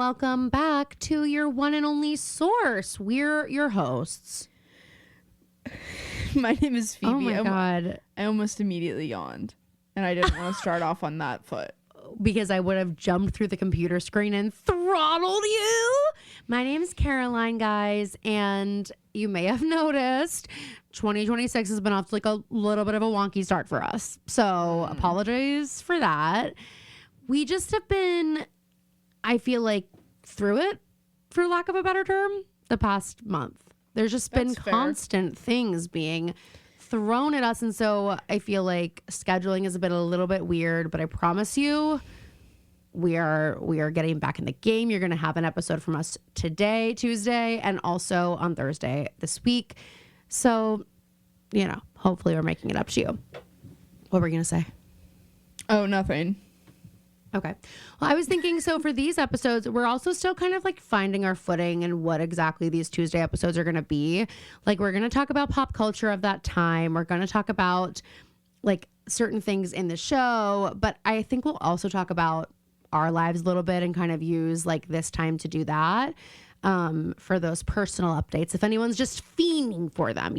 welcome back to your one and only source. We're your hosts. My name is Phoebe. Oh my God. I almost immediately yawned, and I didn't want to start off on that foot. Because I would have jumped through the computer screen and throttled you. My name is Caroline, guys, and you may have noticed 2026 has been off to like a little bit of a wonky start for us. So apologies for that. We just have been, I feel like, through it, for lack of a better term, the past month. There's just been constant things being thrown at us, and so I feel like scheduling has been a little bit weird, but I promise you we are getting back in the game. You're going to have an episode from us today, Tuesday, and also on Thursday this week. So, hopefully we're making it up to you. What were we going to say? Oh, nothing. Okay. Well, I was thinking, so for these episodes, we're also still kind of like finding our footing and what exactly these Tuesday episodes are going to be. Like, we're going to talk about pop culture of that time. We're going to talk about like certain things in the show, but I think we'll also talk about our lives a little bit and kind of use like this time to do that for those personal updates. If anyone's just fiending for them,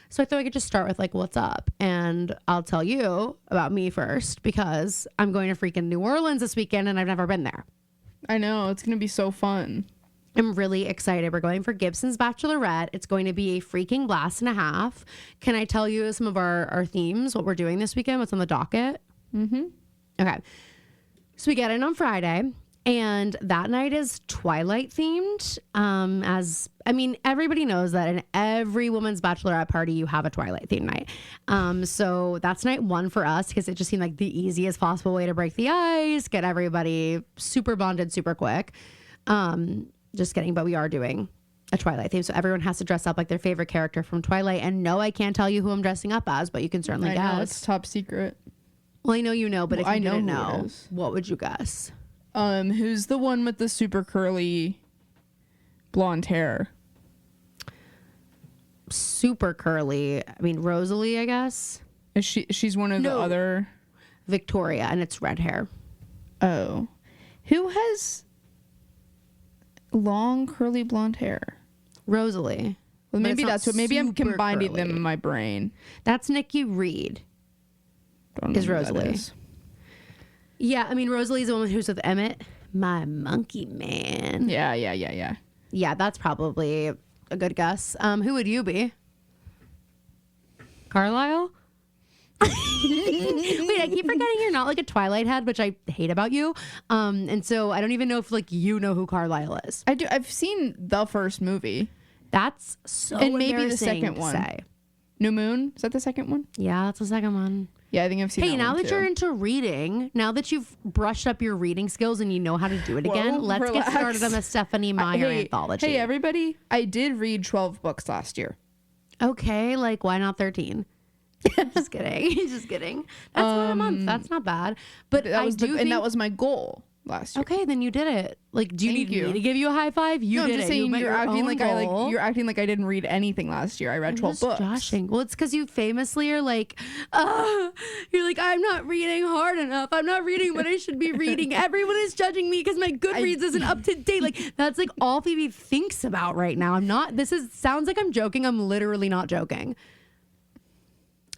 So I thought I could just start with like, what's up? And I'll tell you about me first because I'm going to freaking New Orleans this weekend and I've never been there. I know. It's going to be so fun. I'm really excited. We're going for Gibson's Bachelorette. It's going to be a freaking blast and a half. Can I tell you some of our themes, what we're doing this weekend, what's on the docket? Mm-hmm. Okay. So we get in on Friday. And that night is Twilight-themed. Everybody knows that in every woman's bachelorette party, you have a Twilight-themed night. So that's night one for us because it just seemed like the easiest possible way to break the ice, get everybody super bonded super quick. Just kidding, but we are doing a Twilight theme. So everyone has to dress up like their favorite character from Twilight. And no, I can't tell you who I'm dressing up as, but you can certainly guess. Know, it's top secret. Well, I know you know, but if you didn't know, it is. what would you guess? Who's the one with the super curly blonde hair? Super curly. Rosalie, I guess. Is she's one of the other Victoria, and it's red hair. Oh. Who has long curly blonde hair? Rosalie. Well, maybe that's what. Maybe I'm combining curly. them in my brain. That's Nikki Reed. Is Rosalie. Yeah, Rosalie's the woman who's with Emmett. My monkey man. Yeah. Yeah, that's probably a good guess. Who would you be? Carlisle? Wait, I keep forgetting you're not like a Twilight head, which I hate about you. And so I don't even know if like you know who Carlisle is. I do. I've seen the first movie. That's so and maybe the embarrassing second to one. say. New Moon? Is that the second one? Yeah, that's the second one. Yeah, I think I've seen that now one that too. you're into reading, now that you've brushed up your reading skills and you know how to do it again, let's relax. get started on the Stephanie Meyer anthology. Hey, everybody. I did read 12 books last year. Okay, like why not 13? Just kidding. Just kidding. That's not a month. That's not bad. But that was my goal last year. Okay, then you did it. Like, do you Thank need me to give you a high five? You no, did I'm just it. saying you're acting like I didn't read anything last year. I read 12 books. Joshing. Well, it's because you famously are like, you're like, I'm not reading hard enough. I'm not reading what I should be reading. Everyone is judging me because my Goodreads isn't up to date. Like, that's like all Phoebe thinks about right now. Sounds like I'm joking. I'm literally not joking.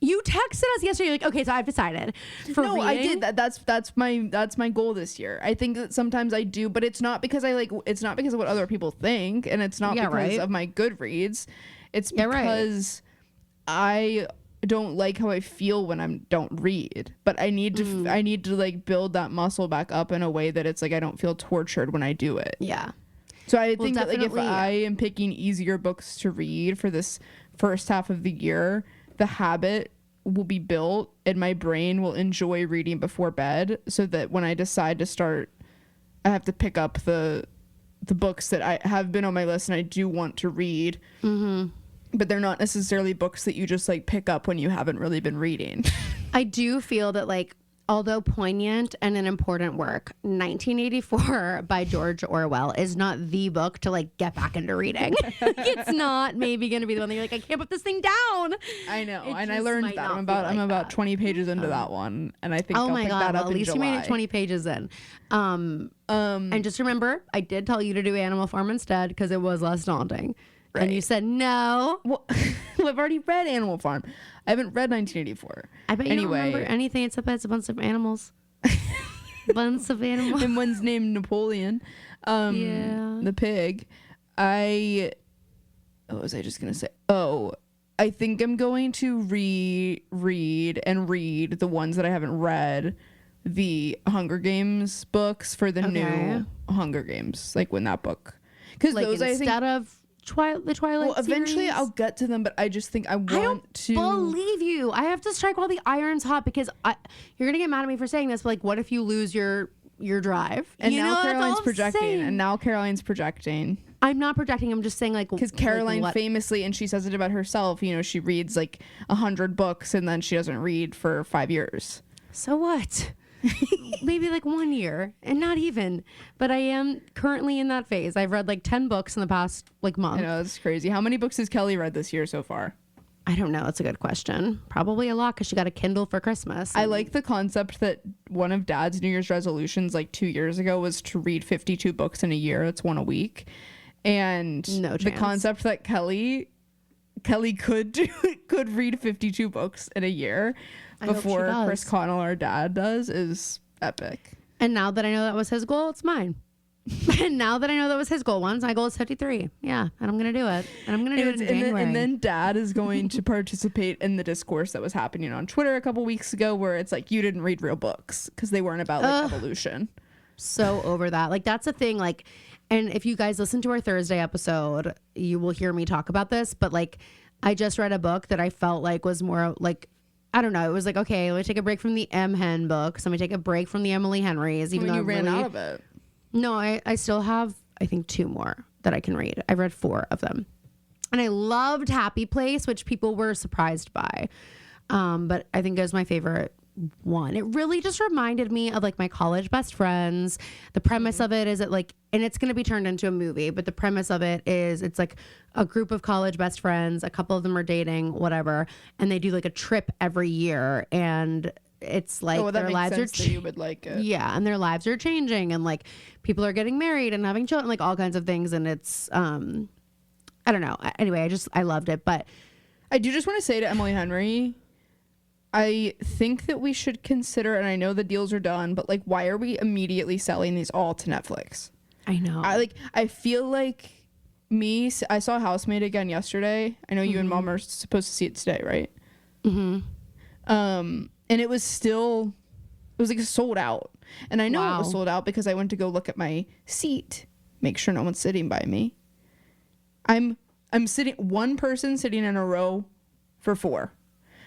You texted us yesterday. You're like, okay, so I've decided. No, I did that. That's my goal this year. I think that sometimes I do, but it's not because it's not because of what other people think, and it's not because of my Goodreads. It's because I don't like how I feel when I don't read. But I need to like build that muscle back up in a way that it's like I don't feel tortured when I do it. Yeah. So I think that like if I am picking easier books to read for this first half of the year, the habit will be built and my brain will enjoy reading before bed so that when I decide to start, I have to pick up the books that I have been on my list and I do want to read. Mm-hmm. But they're not necessarily books that you just like pick up when you haven't really been reading. I do feel that like although poignant and an important work, 1984 by George Orwell is not the book to like get back into reading. It's not maybe going to be the one that you're like, I can't put this thing down. I know, and I learned that. I'm about 20 pages into that one, and I think I'll pick that up at least in July. You made it 20 pages in. And just remember, I did tell you to do Animal Farm instead because it was less daunting. Right. And you said no. Well, I've already read Animal Farm. I haven't read 1984. I bet you don't remember anything except that it's a bunch of animals. Bunch of animals. And one's named Napoleon. The pig. What was I just going to say? I think I'm going to read the ones that I haven't read. The Hunger Games books for the new Hunger Games. Like when that book. Because like those instead of the Twilight Well, eventually series? I'll get to them, but I just think I want to believe you. I have to strike while the iron's hot because you're gonna get mad at me for saying this, but like, what if you lose your drive? And now Caroline's projecting. I'm not projecting. I'm just saying like because Caroline famously, and she says it about herself. You know, she reads like 100 books and then she doesn't read for 5 years. So what? Maybe like 1 year and not even, but I am currently in that phase. I've read like 10 books in the past like month. I know, that's crazy. How many books has Kelly read this year so far? I don't know. That's a good question. Probably a lot because she got a Kindle for Christmas. I like the concept that one of Dad's New Year's resolutions like 2 years ago was to read 52 books in a year. That's one a week. And the concept that Kelly could read 52 books in a year before Chris Connell, our dad, does is epic. And now that I know that was his goal, it's mine. And now that I know that was his goal once, my goal is 53. Yeah, and I'm going to do it. And I'm going to do it in January. And then Dad is going to participate in the discourse that was happening on Twitter a couple weeks ago where it's like, you didn't read real books because they weren't about like evolution. So over that. Like, that's the thing. Like, and if you guys listen to our Thursday episode, you will hear me talk about this. But like, I just read a book that I felt like was more like, I don't know. It was like, okay, let me take a break from the M. Hen books. Let me take a break from the Emily Henrys. Even though you ran out of it. No, I still have, I think, 2 more that I can read. I've read 4 of them. And I loved Happy Place, which people were surprised by. But I think it was my favorite one. It really just reminded me of like my college best friends. The premise of it is that like, and it's going to be turned into a movie, but the premise of it is it's like a group of college best friends. A couple of them are dating, whatever. And they do like a trip every year. And it's like their lives are you would like it. Yeah, and their lives are changing and like people are getting married and having children, like all kinds of things. And it's I don't know. Anyway, I loved it. But I do just want to say to Emily Henry, I think that we should consider, and I know the deals are done, but like, why are we immediately selling these all to Netflix? I know. I feel like I saw Housemaid again yesterday. I know you and Mom are supposed to see it today, right? Mm-hmm. And it was like sold out. And I know it was sold out because I went to go look at my seat, make sure no one's sitting by me. I'm sitting, one person sitting in a row for 4.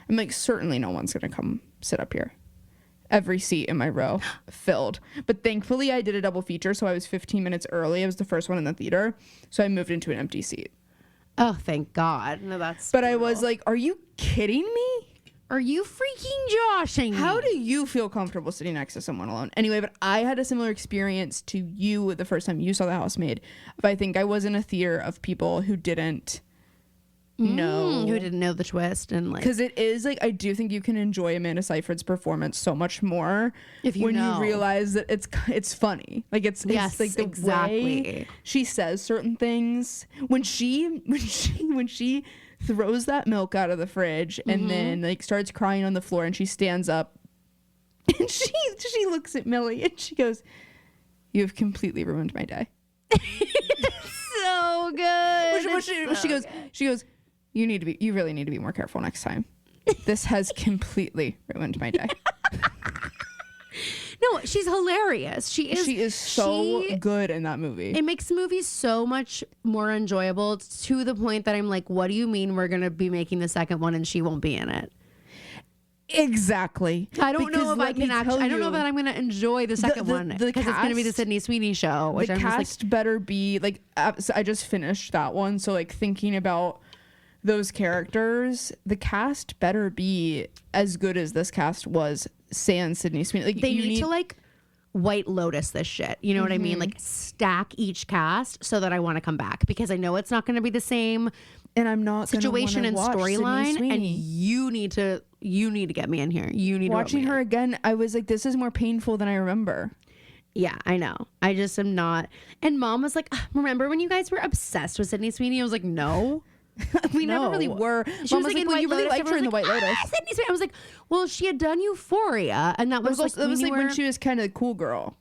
I'm like, certainly no one's going to come sit up here. Every seat in my row filled. But thankfully I did a double feature. So I was 15 minutes early. I was the first one in the theater. So I moved into an empty seat. Oh, thank God. No, that's But brutal. I was like, are you kidding me? Are you freaking joshing me? How do you feel comfortable sitting next to someone alone? Anyway, but I had a similar experience to you the first time you saw The Housemaid. But I think I was in a theater of people who didn't know. Who didn't know the twist. And like, because it is like, I do think you can enjoy Amanda Seyfried's performance so much more if you realize that it's funny. Like it's like the way she says certain things. When she throws that milk out of the fridge and then like starts crying on the floor and she stands up and she looks at Millie and she goes, "You have completely ruined my day." So good. She goes, you really need to be more careful next time. This has completely ruined my day. No, she's hilarious. She is so good in that movie. It makes the movie so much more enjoyable to the point that I'm like, what do you mean we're going to be making the second one and she won't be in it? Exactly. I don't know if I can actually. I don't know that I'm going to enjoy the second one because it's going to be the Sydney Sweeney show. Which the cast better be like. So I just finished that one, so like thinking about those characters, the cast better be as good as this cast was sans Sydney Sweeney. Like they need to like White Lotus this shit. You know what I mean? Like stack each cast so that I want to come back, because I know it's not going to be the same and I'm not situation and storyline, and you need to get me in here. You need watching to her again. I was like, this is more painful than I remember. Yeah, I know. I just am not. And Mom was like, remember when you guys were obsessed with Sydney Sweeney? I was like, no. We never really were. She was like, well, you really liked her in the White Lotus. Sydney Sweeney. I was like, well, she had done Euphoria, and that was like, when she was kind of the cool girl.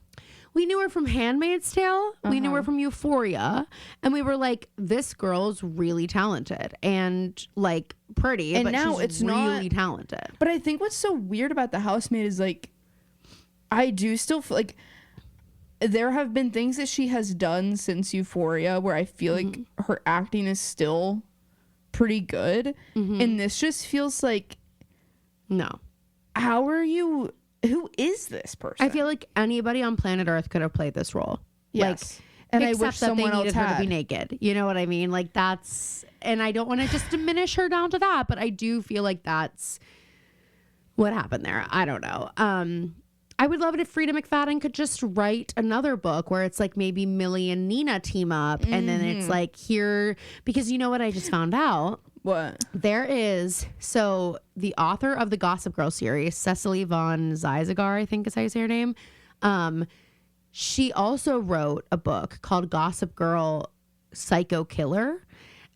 We knew her from Handmaid's Tale. We knew her from Euphoria, and we were like, this girl's really talented and like pretty, and but now she's it's really talented. But I think what's so weird about The Housemaid is like, I do still feel like there have been things that she has done since Euphoria where I feel like her acting is still pretty good. And this just feels like, no. How are you? Who is this person? I feel like anybody on planet Earth could have played this role. Yes. Like, and except I wish that someone they needed else her to be naked. You know what I mean? Like that's, and I don't want to just diminish her down to that, but I do feel like that's what happened there. I don't know. I would love it if Frida McFadden could just write another book where it's like maybe Millie and Nina team up, and then it's like here, because you know what I just found out? What? There is, so the author of the Gossip Girl series, Cecily von Zieziger, I think is how you say her name. She also wrote a book called Gossip Girl Psycho Killer.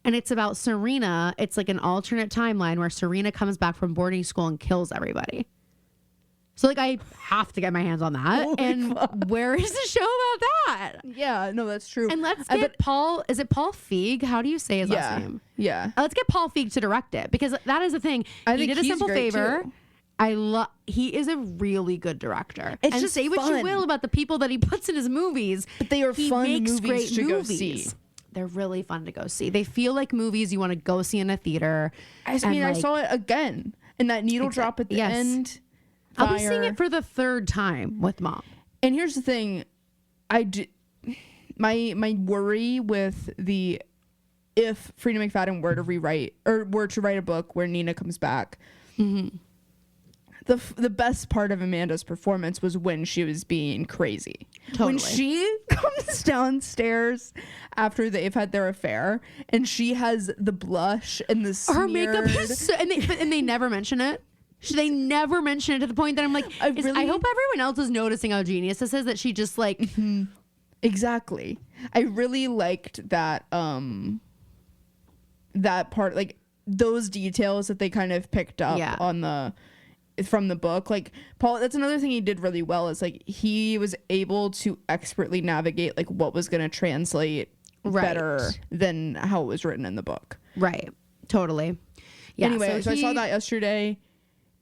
And it's about Serena. It's like an alternate timeline where Serena comes back from boarding school and kills everybody. So like I have to get my hands on that. And where is the show about that? Yeah, no, that's true. And let's get Paul. Is it Paul Feig? How do you say his last name? Yeah. Let's get Paul Feig to direct it, because that is the thing. He did A Simple Favor. Too. He is a really good director. It's just say fun. What you will about the people that he puts in his movies, but they are fun movies to go see. They're really fun to go see. They feel like movies you want to go see in a theater. I mean, I saw it again, and that needle drop at the end. Fire. I'll be seeing it for the third time with Mom. And here's the thing, my worry with if Frida McFadden were to rewrite or were to write a book where Nina comes back, the best part of Amanda's performance was when she was being crazy. Totally. When she comes downstairs after they've had their affair and she has the blush and the smeared... Her makeup is so, and they never mention it. They never mention it to the point that I'm like, I hope everyone else is noticing how genius this is, that she just like... Exactly. I really liked that that part, like those details that they kind of picked up from the book. Like Paul, that's another thing he did really well, is like he was able to expertly navigate like what was going to translate better than how it was written in the book. Right. Totally. Yeah. Anyway, so I saw that yesterday.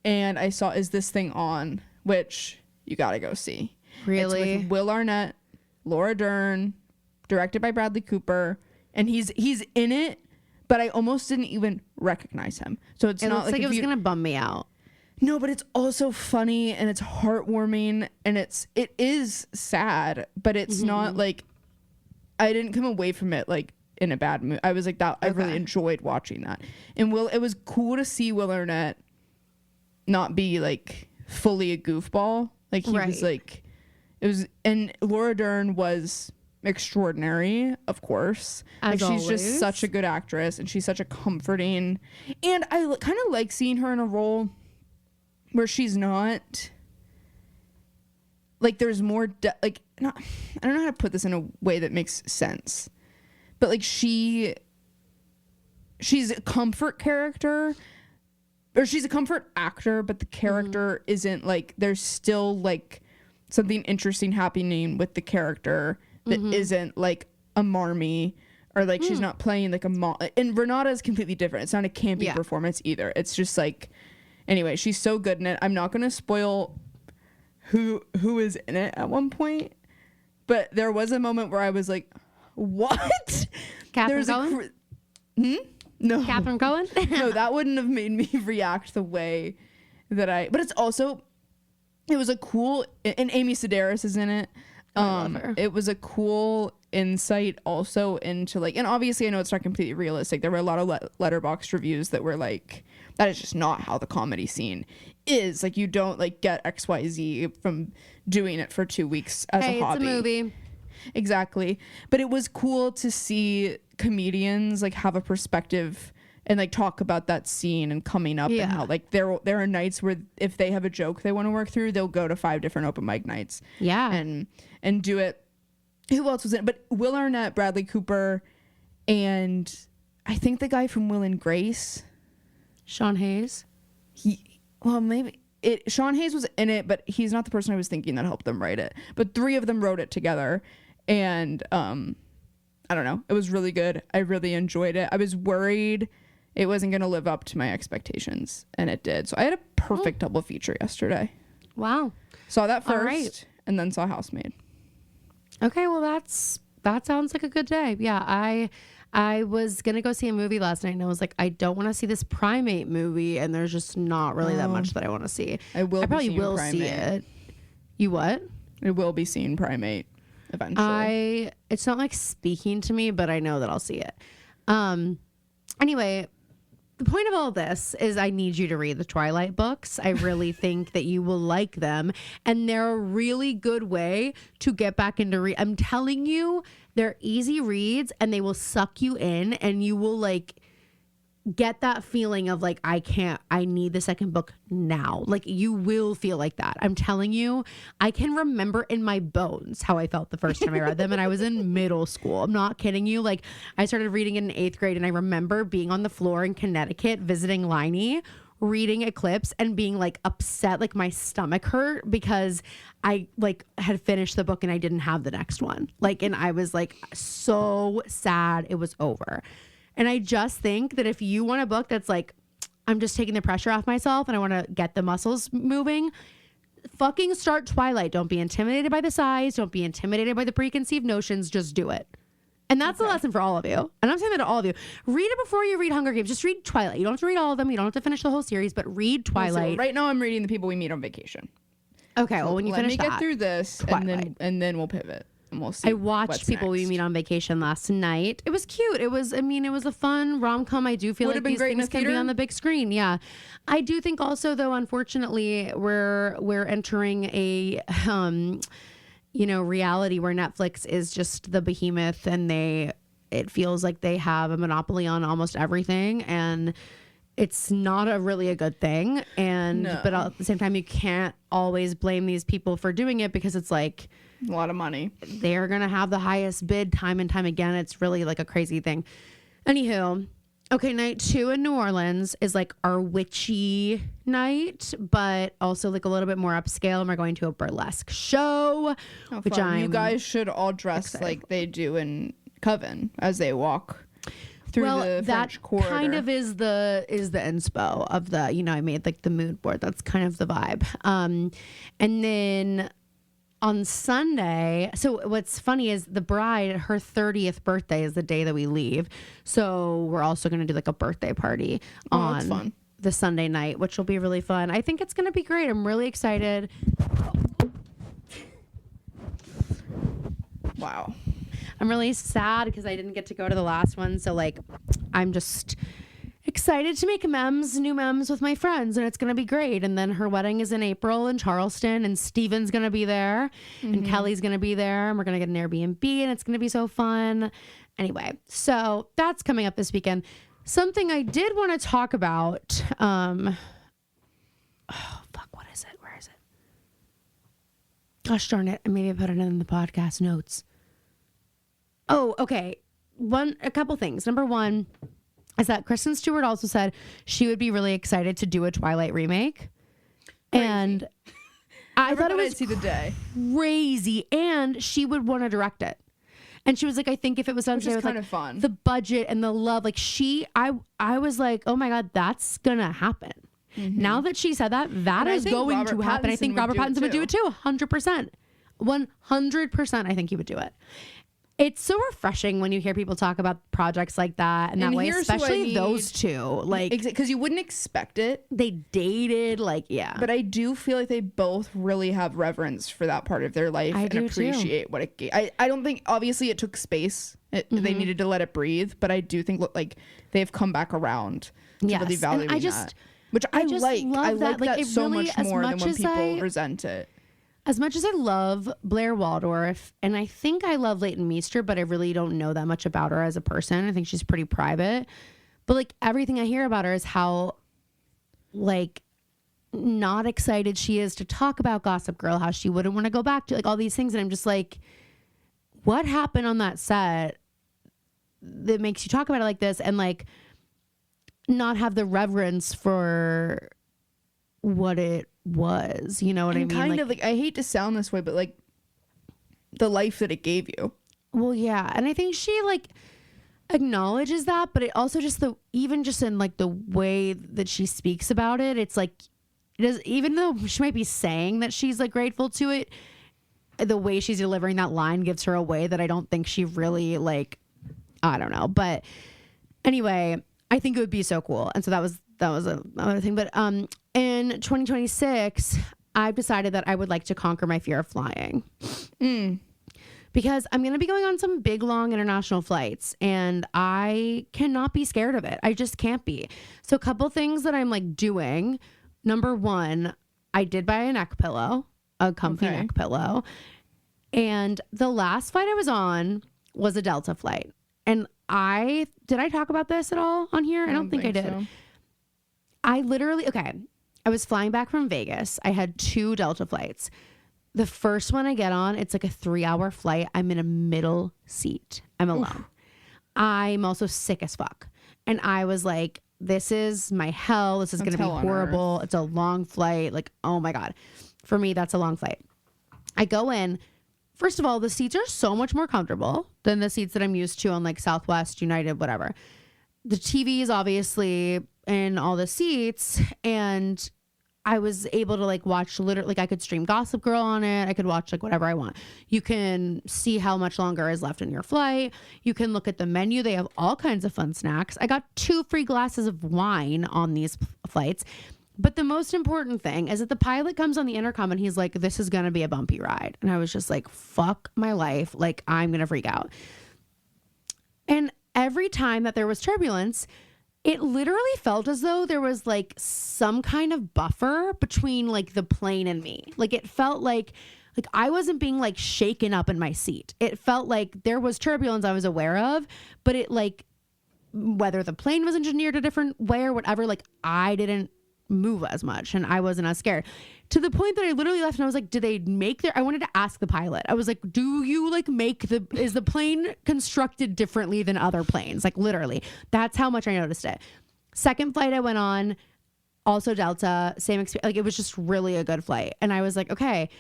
And I saw Is This Thing On, which you gotta go see. Really? It's with Will Arnett, Laura Dern, directed by Bradley Cooper, and he's in it, but I almost didn't even recognize him. So it's not like it was gonna bum me out. No, but it's also funny and it's heartwarming and it is sad, but it's not like, I didn't come away from it like in a bad mood. I was like that. I really enjoyed watching that, and it was cool to see Will Arnett not be like fully a goofball. Like he was like, it was, and Laura Dern was extraordinary, of course. Like she's just such a good actress, and she's such a comforting, and I kind of like seeing her in a role where she's not like, there's more like, not, I don't know how to put this in a way that makes sense, but like she's a comfort character, or she's a comfort actor, but the character isn't like, there's still like something interesting happening with the character that isn't like a marmy, or like she's not playing like a mom. And Renata is completely different. It's not a campy performance either. It's just like, anyway, she's so good in it. I'm not going to spoil who is in it at one point, but there was a moment where I was like, what? Catherine Cohen? No. Catherine Cohen? No, that wouldn't have made me react the way that but it's also, it was a cool, and Amy Sedaris is in it. It was a cool insight also into like, and obviously I know it's not completely realistic. There were a lot of letterboxd reviews that were like, that is just not how the comedy scene is. Like, you don't like get XYZ from doing it for 2 weeks as a hobby. It's a movie. Exactly. But it was cool to see comedians like have a perspective and like talk about that scene and coming up, and how like there are nights where if they have a joke they want to work through, they'll go to 5 different open mic nights. Yeah. And do it. Who else was in it? But Will Arnett, Bradley Cooper, and I think the guy from Will and Grace. Sean Hayes. Sean Hayes was in it, but he's not the person I was thinking that helped them write it. But 3 of them wrote it together, and I don't know. It was really good. I really enjoyed it. I was worried it wasn't going to live up to my expectations, and it did. So I had a perfect double feature yesterday. Wow. Saw that first, and then saw Housemaid. Okay, well that sounds like a good day. Yeah, I was gonna go see a movie last night, and I was like, I don't want to see this Primate movie, and there's just not really that much that I want to see. I probably will see it. You what? I will be seeing Primate eventually. It's not like speaking to me, but I know that I'll see it. Anyway, the point of all this is I need you to read the Twilight books. I really think that you will like them, and they're a really good way to get back into I'm telling you, they're easy reads, and they will suck you in, and you will like get that feeling of like, I need the second book now. Like, you will feel like that. I'm telling you, I can remember in my bones how I felt the first time I read them, and I was in middle school. I'm not kidding you. Like, I started reading in 8th grade, and I remember being on the floor in Connecticut visiting Liney, reading Eclipse, and being like upset, like my stomach hurt because I like had finished the book and I didn't have the next one. Like, and I was like so sad it was over. And I just think that if you want a book that's like, I'm just taking the pressure off myself and I want to get the muscles moving, fucking start Twilight. Don't be intimidated by the size. Don't be intimidated by the preconceived notions. Just do it. And that's the lesson for all of you. And I'm saying that to all of you. Read it before you read Hunger Games. Just read Twilight. You don't have to read all of them. You don't have to finish the whole series, but read Twilight. So right now I'm reading The People We Meet on Vacation. Okay, well, when you finish that, let me get through this, and then we'll pivot. And we'll see. I watched People We Meet on Vacation last night. It was cute. It was a fun rom-com. I do feel like these things can be on the big screen. Yeah. I do think also, though, unfortunately, we're entering a reality where Netflix is just the behemoth, and it feels like they have a monopoly on almost everything, and it's not really a good thing. But at the same time, you can't always blame these people for doing it, because it's like a lot of money. They're going to have the highest bid time and time again. It's really like a crazy thing. Anywho, okay, night 2 in New Orleans is like our witchy night, but also like a little bit more upscale. And we're going to a burlesque show, which you guys should all dress like they do in Coven as they walk through the French Quarter. Kind of is the inspo of the, I made like the mood board. That's kind of the vibe. And then on Sunday, so what's funny is the bride, her 30th birthday is the day that we leave. So we're also going to do like a birthday party on the Sunday night, which will be really fun. I think it's going to be great. I'm really excited. Wow. I'm really sad because I didn't get to go to the last one. So like, I'm just excited to make new memes with my friends, and it's going to be great. And then her wedding is in April in Charleston, and Steven's going to be there, and Kelly's going to be there, and we're going to get an Airbnb, and it's going to be so fun. Anyway, so that's coming up this weekend. Something I did want to talk about. What is it? Where is it? Gosh darn it. Maybe I put it in the podcast notes. Oh, okay. A couple things. Number one is that Kristen Stewart also said she would be really excited to do a Twilight remake. Crazy. And I thought it was see the day. Crazy. And she would want to direct it. And she was like, I think if it was done today with like fun. The budget and the love, like I was like, oh my God, that's going to happen. Mm-hmm. Now that she said that is going to happen. I think Robert Pattinson would do it too. 100%. 100%. I think he would do it. It's so refreshing when you hear people talk about projects like that and that way, especially those two. Like, because you wouldn't expect it. They dated, like, yeah. But I do feel like they both really have reverence for that part of their life and appreciate what it gave. I don't think, obviously, it took space. They needed to let it breathe. But I do think, like, they've come back around to really valuing that. Which I like. I like that so much more than when people resent it. As much as I love Blair Waldorf, and I think I love Leighton Meester, but I really don't know that much about her as a person. I think she's pretty private. But, like, everything I hear about her is how, like, not excited she is to talk about Gossip Girl, how she wouldn't want to go back to, like, all these things. And I'm just like, what happened on that set that makes you talk about it like this and, like, not have the reverence for what it was, you know what I mean? Kind of like, I hate to sound this way, but like the life that it gave you. Well, yeah. And I think she like acknowledges that, but it also just even just in like the way that she speaks about it, it's like, even though she might be saying that she's like grateful to it, the way she's delivering that line gives her a way that I don't think she really like, I don't know. But anyway, I think it would be so cool. And so that was another thing. But in 2026, I've decided that I would like to conquer my fear of flying. Because I'm going to be going on some big, long international flights, and I cannot be scared of it. I just can't be. So a couple things that I'm like doing. Number one, I did buy a neck pillow, a comfy neck pillow. And the last flight I was on was a Delta flight. And did I talk about this at all on here? I don't think I did. So. I was flying back from Vegas. I had 2 Delta flights. The first one I get on, it's like a 3-hour flight. I'm in a middle seat. I'm alone. Oof. I'm also sick as fuck. And I was like, this is my hell. This is going to be horrible. It's a long flight. Like, oh my God. For me, that's a long flight. I go in. First of all, the seats are so much more comfortable than the seats that I'm used to on like Southwest, United, whatever. The TV is obviously in all the seats, and I was able to like watch literally, like I could stream Gossip Girl on it. I could watch like whatever I want. You can see how much longer is left in your flight. You can look at the menu. They have all kinds of fun snacks. I got 2 free glasses of wine on these flights. But the most important thing is that the pilot comes on the intercom and he's like, this is going to be a bumpy ride. And I was just like, fuck my life. Like, I'm going to freak out. And every time that there was turbulence, it literally felt as though there was like some kind of buffer between like the plane and me. Like it felt like I wasn't being like shaken up in my seat. It felt like there was turbulence I was aware of, but it like, whether the plane was engineered a different way or whatever, like I didn't move as much and I wasn't as scared, to the point that I literally left and I was like, I wanted to ask the pilot. I was like, do you like is the plane constructed differently than other planes? Like literally, that's how much I noticed it. Second flight I went on, also Delta, same experience. Like it was just really a good flight. And I was like, okay,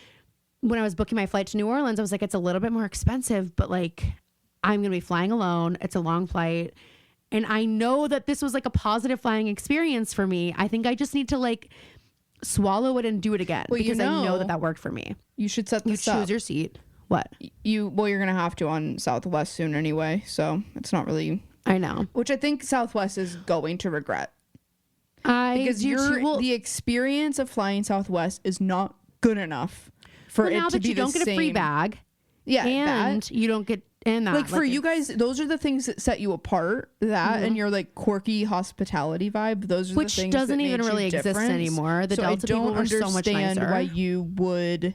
when I was booking my flight to New Orleans, I was like, it's a little bit more expensive, but like I'm going to be flying alone. It's a long flight. And I know that this was like a positive flying experience for me. I think I just need to like swallow it and do it again, because I know that worked for me. You should set this up. You choose your seat. What? You're going to have to on Southwest soon anyway. So it's not really. I know. Which I think Southwest is going to regret. Because the experience of flying Southwest is not good enough for it to be the same. Now that you don't get a free bag. Yeah. And you don't get. And that, like for you guys, those are the things that set you apart. That and your like quirky hospitality vibe. Those are the things that doesn't even really exist anymore. The Delta people were so much nicer. Why you would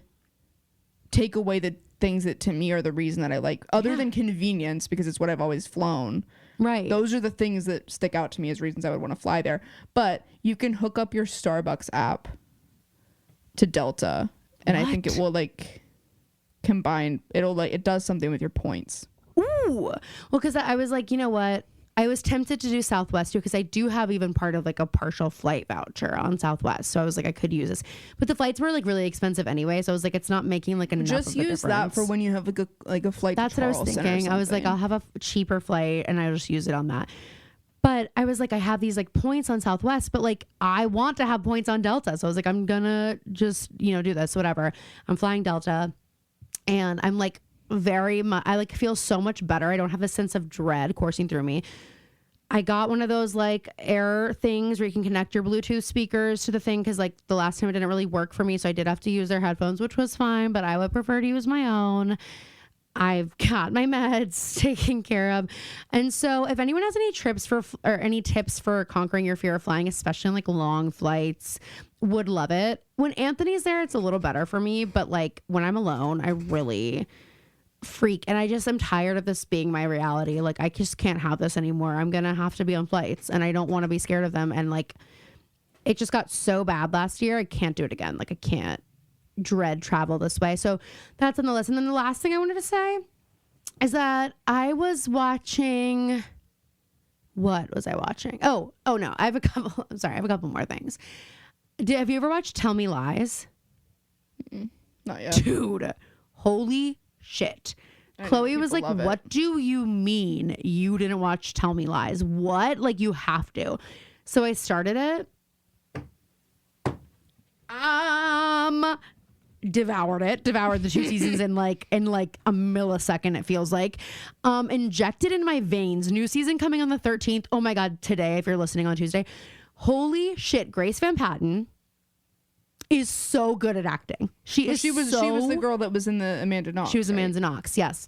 take away the things that to me are the reason that I like, other than convenience, because it's what I've always flown. Right. Those are the things that stick out to me as reasons I would want to fly there. But you can hook up your Starbucks app to Delta, and I think it will like. Combine, it does something with your points. Ooh, well, because I was like, you know what, I was tempted to do Southwest too, because I do have even part of like a partial flight voucher on Southwest, so I was like, I could use this, but the flights were like really expensive anyway, so I was like, it's not making like enough just of a use that for when you have like a flight. That's what I was thinking. I was like, I'll have a cheaper flight and I'll just use it on that. But I was like, I have these like points on Southwest, but like I want to have points on Delta, so I was like, I'm gonna just do this, whatever. I'm flying Delta. And I'm like very much, I like feel so much better. I don't have a sense of dread coursing through me. I got one of those like air things where you can connect your Bluetooth speakers to the thing, because like the last time it didn't really work for me, so I did have to use their headphones, which was fine, but I would prefer to use my own. I've got my meds taken care of. And so if anyone has any any tips for conquering your fear of flying, especially on like long flights, would love it. When Anthony's there, it's a little better for me, but like when I'm alone, I really freak. And I'm tired of this being my reality. Like I just can't have this anymore. I'm going to have to be on flights and I don't want to be scared of them. And like, it just got so bad last year. I can't do it again. Like I can't dread travel this way. So that's on the list. And then the last thing I wanted to say is that I was watching, what was I watching? Oh no, I have a couple more things. Have you ever watched Tell Me Lies? Not yet. Dude, holy shit. Chloe was like, what do you mean you didn't watch Tell Me Lies? What? Like, you have to. So I started it. Devoured the 2 seasons in like a millisecond, it feels like. Injected in my veins. New season coming on the 13th. Oh my God, today, if you're listening on Tuesday. Holy shit, Grace Van Patten is so good at acting. She was the girl that was in the Amanda Knox. She was Amanda Knox, yes.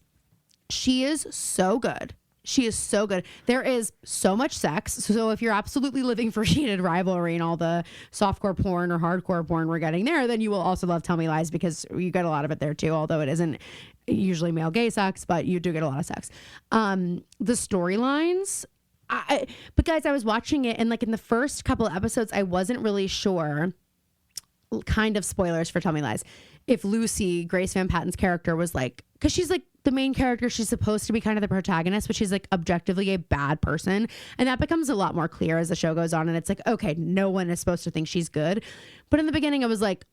She is so good. She is so good. There is so much sex. So if you're absolutely living for heated rivalry and all the softcore porn or hardcore porn we're getting there, then you will also love Tell Me Lies, because you get a lot of it there too, although it isn't usually male gay sex, but you do get a lot of sex. The storylines, but guys, I was watching it and like in the first couple of episodes, I wasn't really sure, kind of spoilers for Tell Me Lies, if Lucy, Grace Van Patten's character, was like, because she's like the main character, she's supposed to be kind of the protagonist, but she's like objectively a bad person. And that becomes a lot more clear as the show goes on. And it's like, okay, no one is supposed to think she's good. But in the beginning, I was like,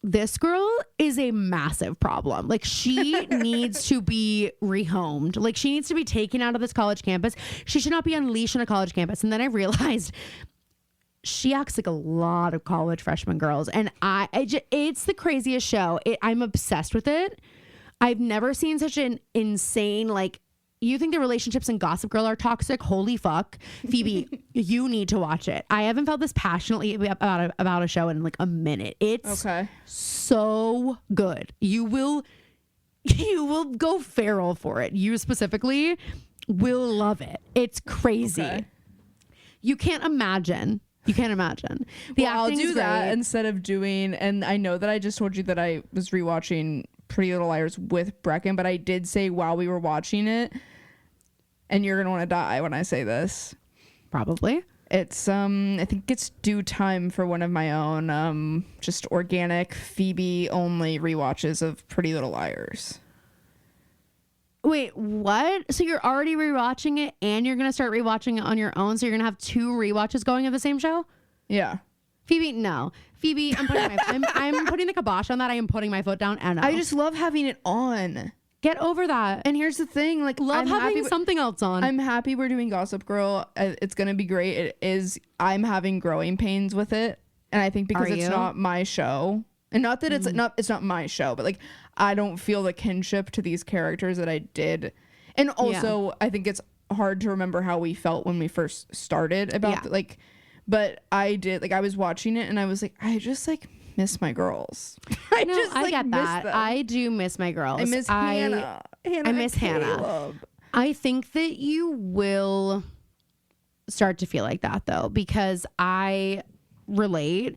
this girl is a massive problem. Like she needs to be rehomed. Like she needs to be taken out of this college campus. She should not be unleashed on a college campus. And then I realized she acts like a lot of college freshman girls. And it's the craziest show. I'm obsessed with it. I've never seen such an insane, like, you think the relationships in Gossip Girl are toxic? Holy fuck. Phoebe, you need to watch it. I haven't felt this passionately about a show in like a minute. It's so good. You will go feral for it. You specifically will love it. It's crazy. Okay. You can't imagine. I'll do that instead of doing, and I know that I just told you that I was rewatching Pretty Little Liars with Brecken, but I did say while we were watching it, and you're gonna want to die when I say this. Probably. It's I think it's due time for one of my own just organic Phoebe only rewatches of Pretty Little Liars. Wait, what? So you're already rewatching it and you're gonna start rewatching it on your own, so you're gonna have 2 rewatches going of the same show? Yeah. Phoebe, no. Phoebe, I'm putting the kibosh on that. I am putting my foot down, and I just love having it on. Get over that. And here's the thing, like, I'm having something else on. I'm happy we're doing Gossip Girl. It's gonna be great. It is. I'm having growing pains with it, and I think because it's not my show, and not that it's not my show, but like I don't feel the kinship to these characters that I did, and also I think it's hard to remember how we felt when we first started about like. But I did, like, I was watching it and I was like, I just like miss my girls. I get that. I do miss my girls. I miss Hannah. I miss Hannah. I think that you will start to feel like that though, because I relate.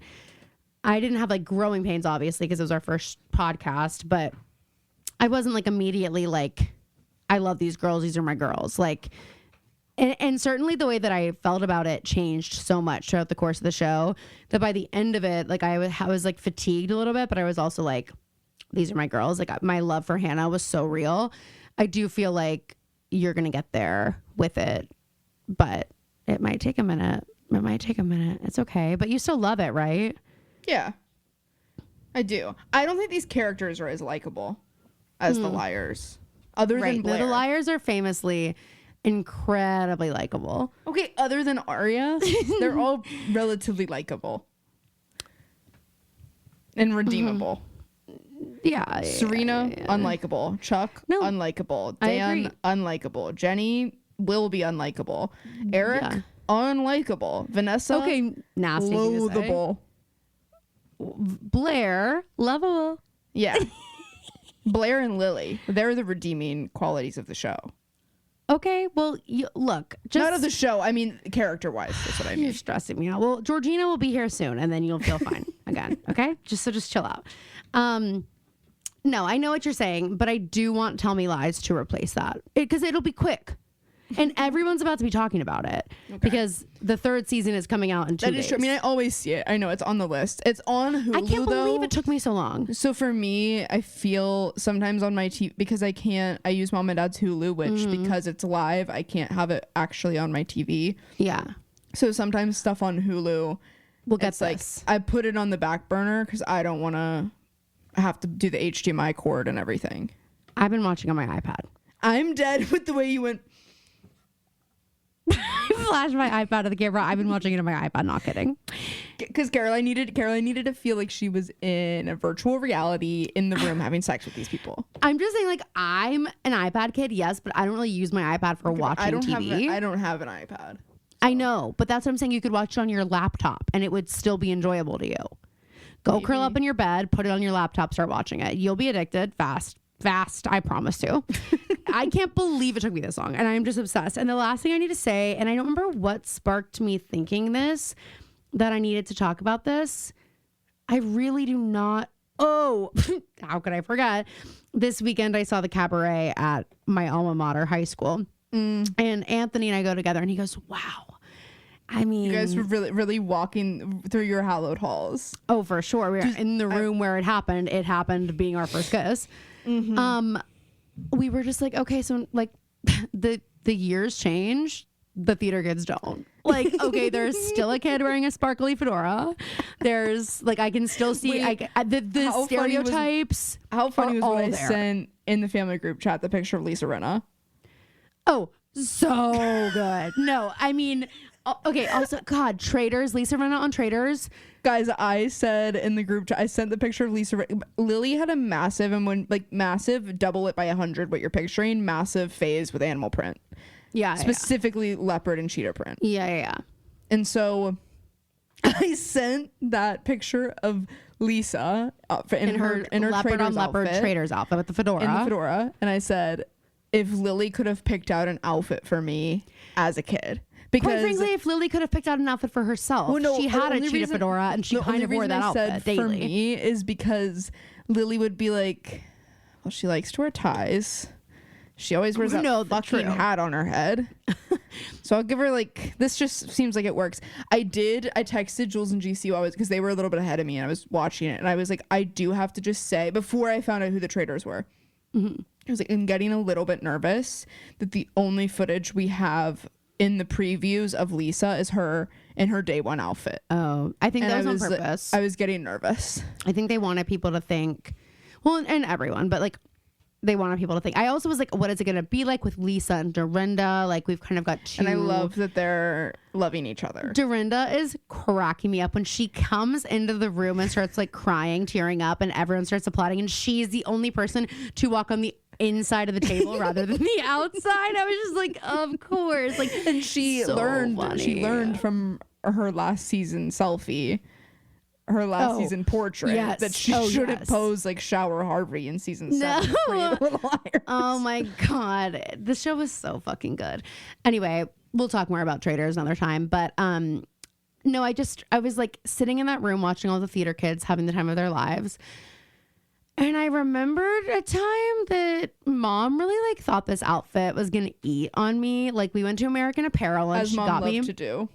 I didn't have like growing pains, obviously, because it was our first podcast, but I wasn't like immediately like, I love these girls. These are my girls. Like, and certainly the way that I felt about it changed so much throughout the course of the show that by the end of it, like I was like fatigued a little bit, but I was also like, these are my girls. Like my love for Hannah was so real. I do feel like you're going to get there with it, but it might take a minute. It's okay. But you still love it, right? Yeah, I do. I don't think these characters are as likable as the Liars. Other than Blair. The Liars are famously incredibly likable. Okay, other than Arya, they're all relatively likable and redeemable. Serena, unlikable. Chuck, unlikable. Dan, unlikable. Jenny will be unlikable. Eric, unlikable. Vanessa, nasty, loathable. Blair, lovable. Yeah. Blair and Lily, they're the redeeming qualities of the show. Okay, well, look. Just, not of the show. I mean, character-wise. That's what I mean. You're stressing me out. Well, Georgina will be here soon, and then you'll feel fine again. Okay? Just chill out. No, I know what you're saying, but I do want Tell Me Lies to replace that. Because it'll be quick. And everyone's about to be talking about it. Because the 3rd season is coming out in 2 days. That is true. I mean, I always see it. I know it's on the list. It's on Hulu, I can't believe it took me so long. So for me, I feel sometimes on my TV, because I use Mom and Dad's Hulu, which because it's live, I can't have it actually on my TV. Yeah. So sometimes stuff on Hulu, like, I put it on the back burner because I don't want to have to do the HDMI cord and everything. I've been watching on my iPad. I'm dead with the way you went. Flash my iPad at the camera. I've been watching it on my iPad, not kidding. Because Caroline needed to feel like she was in a virtual reality in the room having sex with these people. I'm just saying, like, I'm an iPad kid, yes, but I don't really use my iPad for watching TV. I don't have an iPad. So. I know, but that's what I'm saying. You could watch it on your laptop and it would still be enjoyable to you. Go curl up in your bed, put it on your laptop, start watching it. You'll be addicted fast, I promise to. I can't believe it took me this long, and I'm just obsessed. And the last thing I need to say, and I don't remember what sparked me thinking this, that I needed to talk about this. I really do not. Oh, how could I forget? This weekend I saw the cabaret at my alma mater, high school. And Anthony and I go together, and he goes, wow. I mean, you guys were really walking through your hallowed halls. Oh, for sure. We were in the room where it happened. It happened being our first kiss. We were just like, okay, so like the years change, the theater kids don't. Like, okay, there's still a kid wearing a sparkly fedora. There's like, I can still see the stereotypes. How funny was when I sent in the family group chat the picture of Lisa Rinna? Oh, so good. No, I mean, okay. Also, God, Traitors, Lisa Rinna on Traitors. Guys, I said in the group chat, I sent the picture of Lisa. Lily had a massive, and when like massive, double it by 100, what you're picturing, massive phase with animal print. Yeah. Specifically leopard and cheetah print. Yeah. And so I sent that picture of Lisa in her leopard on leopard outfit, Traitors outfit with the fedora. In the fedora. And I said, if Lily could have picked out an outfit for me as a kid. Because, quite frankly, if Lily could have picked out an outfit for herself, she had a cheetah fedora and she kind of wore that outfit daily. For me is because Lily would be like, well, she likes to wear ties. She always wears that fucking hat on her head. So I'll give her like, this just seems like it works. I texted Jules and GC because they were a little bit ahead of me and I was watching it and I was like, I do have to just say, before I found out who the traitors were, I was like, I'm getting a little bit nervous that the only footage we have in the previews of Lisa is her in her day one outfit. Oh, I think that was on purpose. I was getting nervous. I think they wanted people to think, well, and everyone, but like they wanted people to think. I also was like, what is it going to be like with Lisa and Dorinda? Like we've kind of got two. And I love that they're loving each other. Dorinda is cracking me up when she comes into the room and starts like crying, tearing up, and everyone starts applauding. And she's the only person to walk on the inside of the table rather than the outside. I was just like, of course. Like, and she learned from her last season selfie, her last season portrait, that she shouldn't pose like Shower Harvey in season 7. Oh my God. The show was so fucking good. Anyway, we'll talk more about Traitors another time. But no, I was like sitting in that room watching all the theater kids having the time of their lives. And I remembered a time that Mom really like thought this outfit was gonna eat on me. Like we went to American Apparel and she got me to do.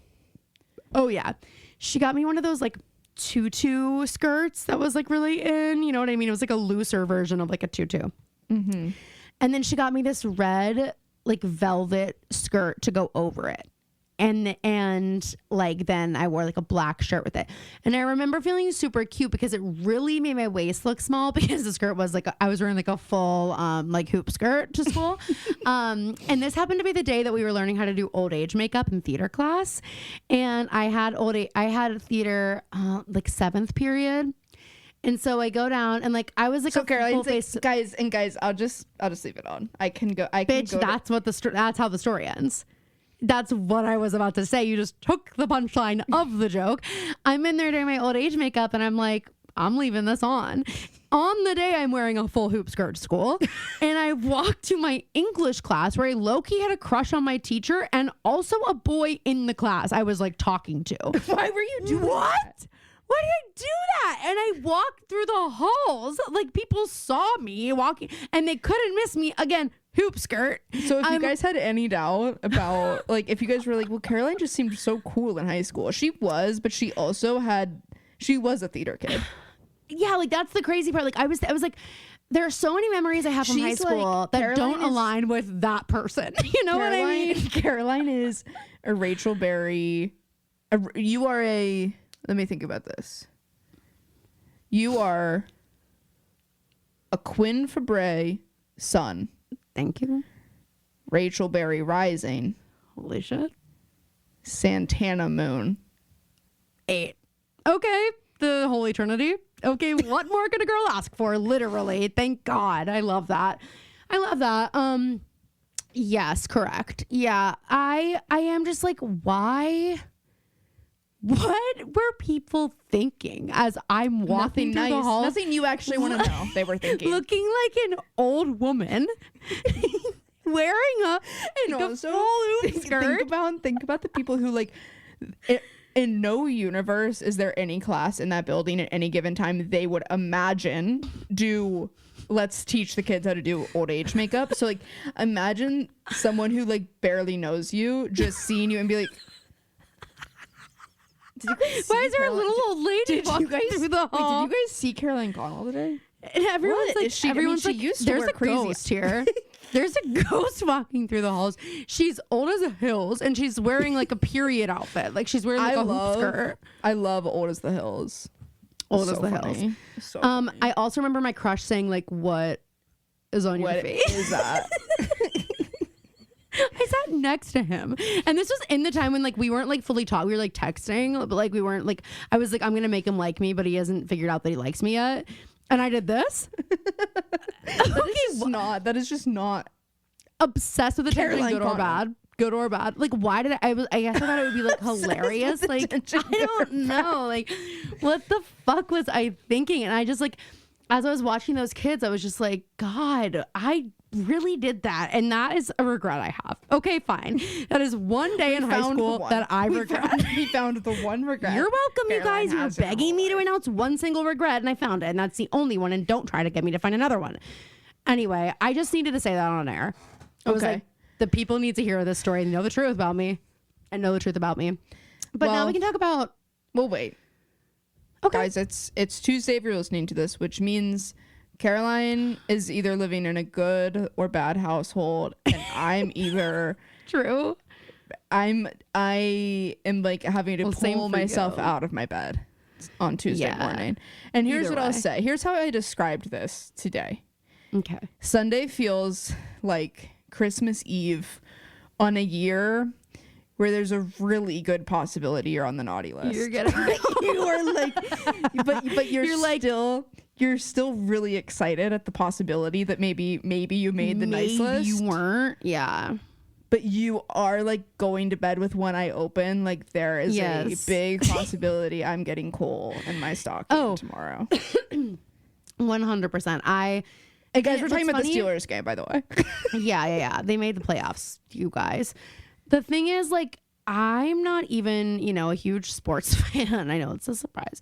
Oh yeah, she got me one of those like tutu skirts that was like really in. You know what I mean? It was like a looser version of like a tutu. And then she got me this red like velvet skirt to go over it. And like then I wore like a black shirt with it, and I remember feeling super cute because it really made my waist look small because the skirt was like I was wearing like a full like hoop skirt to school. And this happened to be the day that we were learning how to do old age makeup in theater class, and I had theater like 7th period. And so I go down and like I was like so a Caroline's face. like, guys, I'll just leave it on. I can go. Bitch, that's how the story ends. That's what I was about to say. You just took the punchline of the joke. I'm in there doing my old age makeup and I'm like, I'm leaving this on. On the day I'm wearing a full hoop skirt to school. And I walked to my English class where I low-key had a crush on my teacher and also a boy in the class I was like talking to. Why were you doing What? Why did I do that? And I walked through the halls. Like people saw me walking and they couldn't miss me. Again, hoop skirt. So if you guys had any doubt about like if you guys were like, well, Caroline just seemed so cool in high school. She was, but she was a theater kid. Yeah, like that's the crazy part. Like I was like, there are so many memories I have from high school that don't align with that person. You know what I mean? Caroline is a Rachel Berry. You are a. Let me think about this. You are a Quinn Fabray son. Thank you. Rachel Berry rising. Holy shit. Santana moon. 8. Okay, the Holy Trinity. Okay, what more could a girl ask for? Literally. Thank God. I love that. Yes, correct. Yeah, I am just like, why? What were people thinking as I'm walking through the halls? Nothing you actually want to know they were thinking. Looking like an old woman wearing a full hoop skirt. Think about the people who like in no universe is there any class in that building at any given time they would imagine let's teach the kids how to do old age makeup. So like imagine someone who like barely knows you just seeing you and be like, why is there a little old lady walking through the hall? Did you guys see Caroline Connell today? And everyone's like, everyone's like, used to there's wear a crazy ghost here. There's a ghost walking through the halls. She's old as the hills, and she's wearing like a period outfit. Like she's wearing like a hoop skirt. I love Old as the Hills. Old as the Hills. So I also remember my crush saying like, "What is on your face?" What is that? I sat next to him, and this was in the time when like we weren't like fully taught. We were like texting, but like we weren't like. I was like, I'm gonna make him like me, but he hasn't figured out that he likes me yet. And I did this. That is just not obsessed with attention, good or bad. Like, why did I guess I thought it would be like hilarious. Like, I don't know. Like, what the fuck was I thinking? And I just like, as I was watching those kids, I was just like, God, I really did that. And that is a regret I have. Okay, fine. That is one day in high school that I regret. We found the one regret. You're welcome, you guys. You were begging me to announce one single regret, and I found it. And that's the only one. And don't try to get me to find another one. Anyway, I just needed to say that on air. I was like, the people need to hear this story and know the truth about me. And know the truth about me. But now we can talk about... Well, wait. Okay. Guys, it's Tuesday if you're listening to this, which means... Caroline is either living in a good or bad household, and I'm either true. I am like having to pull myself out of my bed on Tuesday morning. And here's what I'll say. Here's how I described this today. Okay. Sunday feels like Christmas Eve on a year where there's a really good possibility you're on the naughty list. You're getting you are like, but you're still really excited at the possibility that maybe you made the nice list. You weren't. Yeah. But you are like going to bed with one eye open. Like there is a big possibility I'm getting coal in my stocking tomorrow. 100%. Hey guys, we're talking about the Steelers game, by the way. Yeah. They made the playoffs, you guys. The thing is, like, I'm not even, a huge sports fan. I know it's a surprise,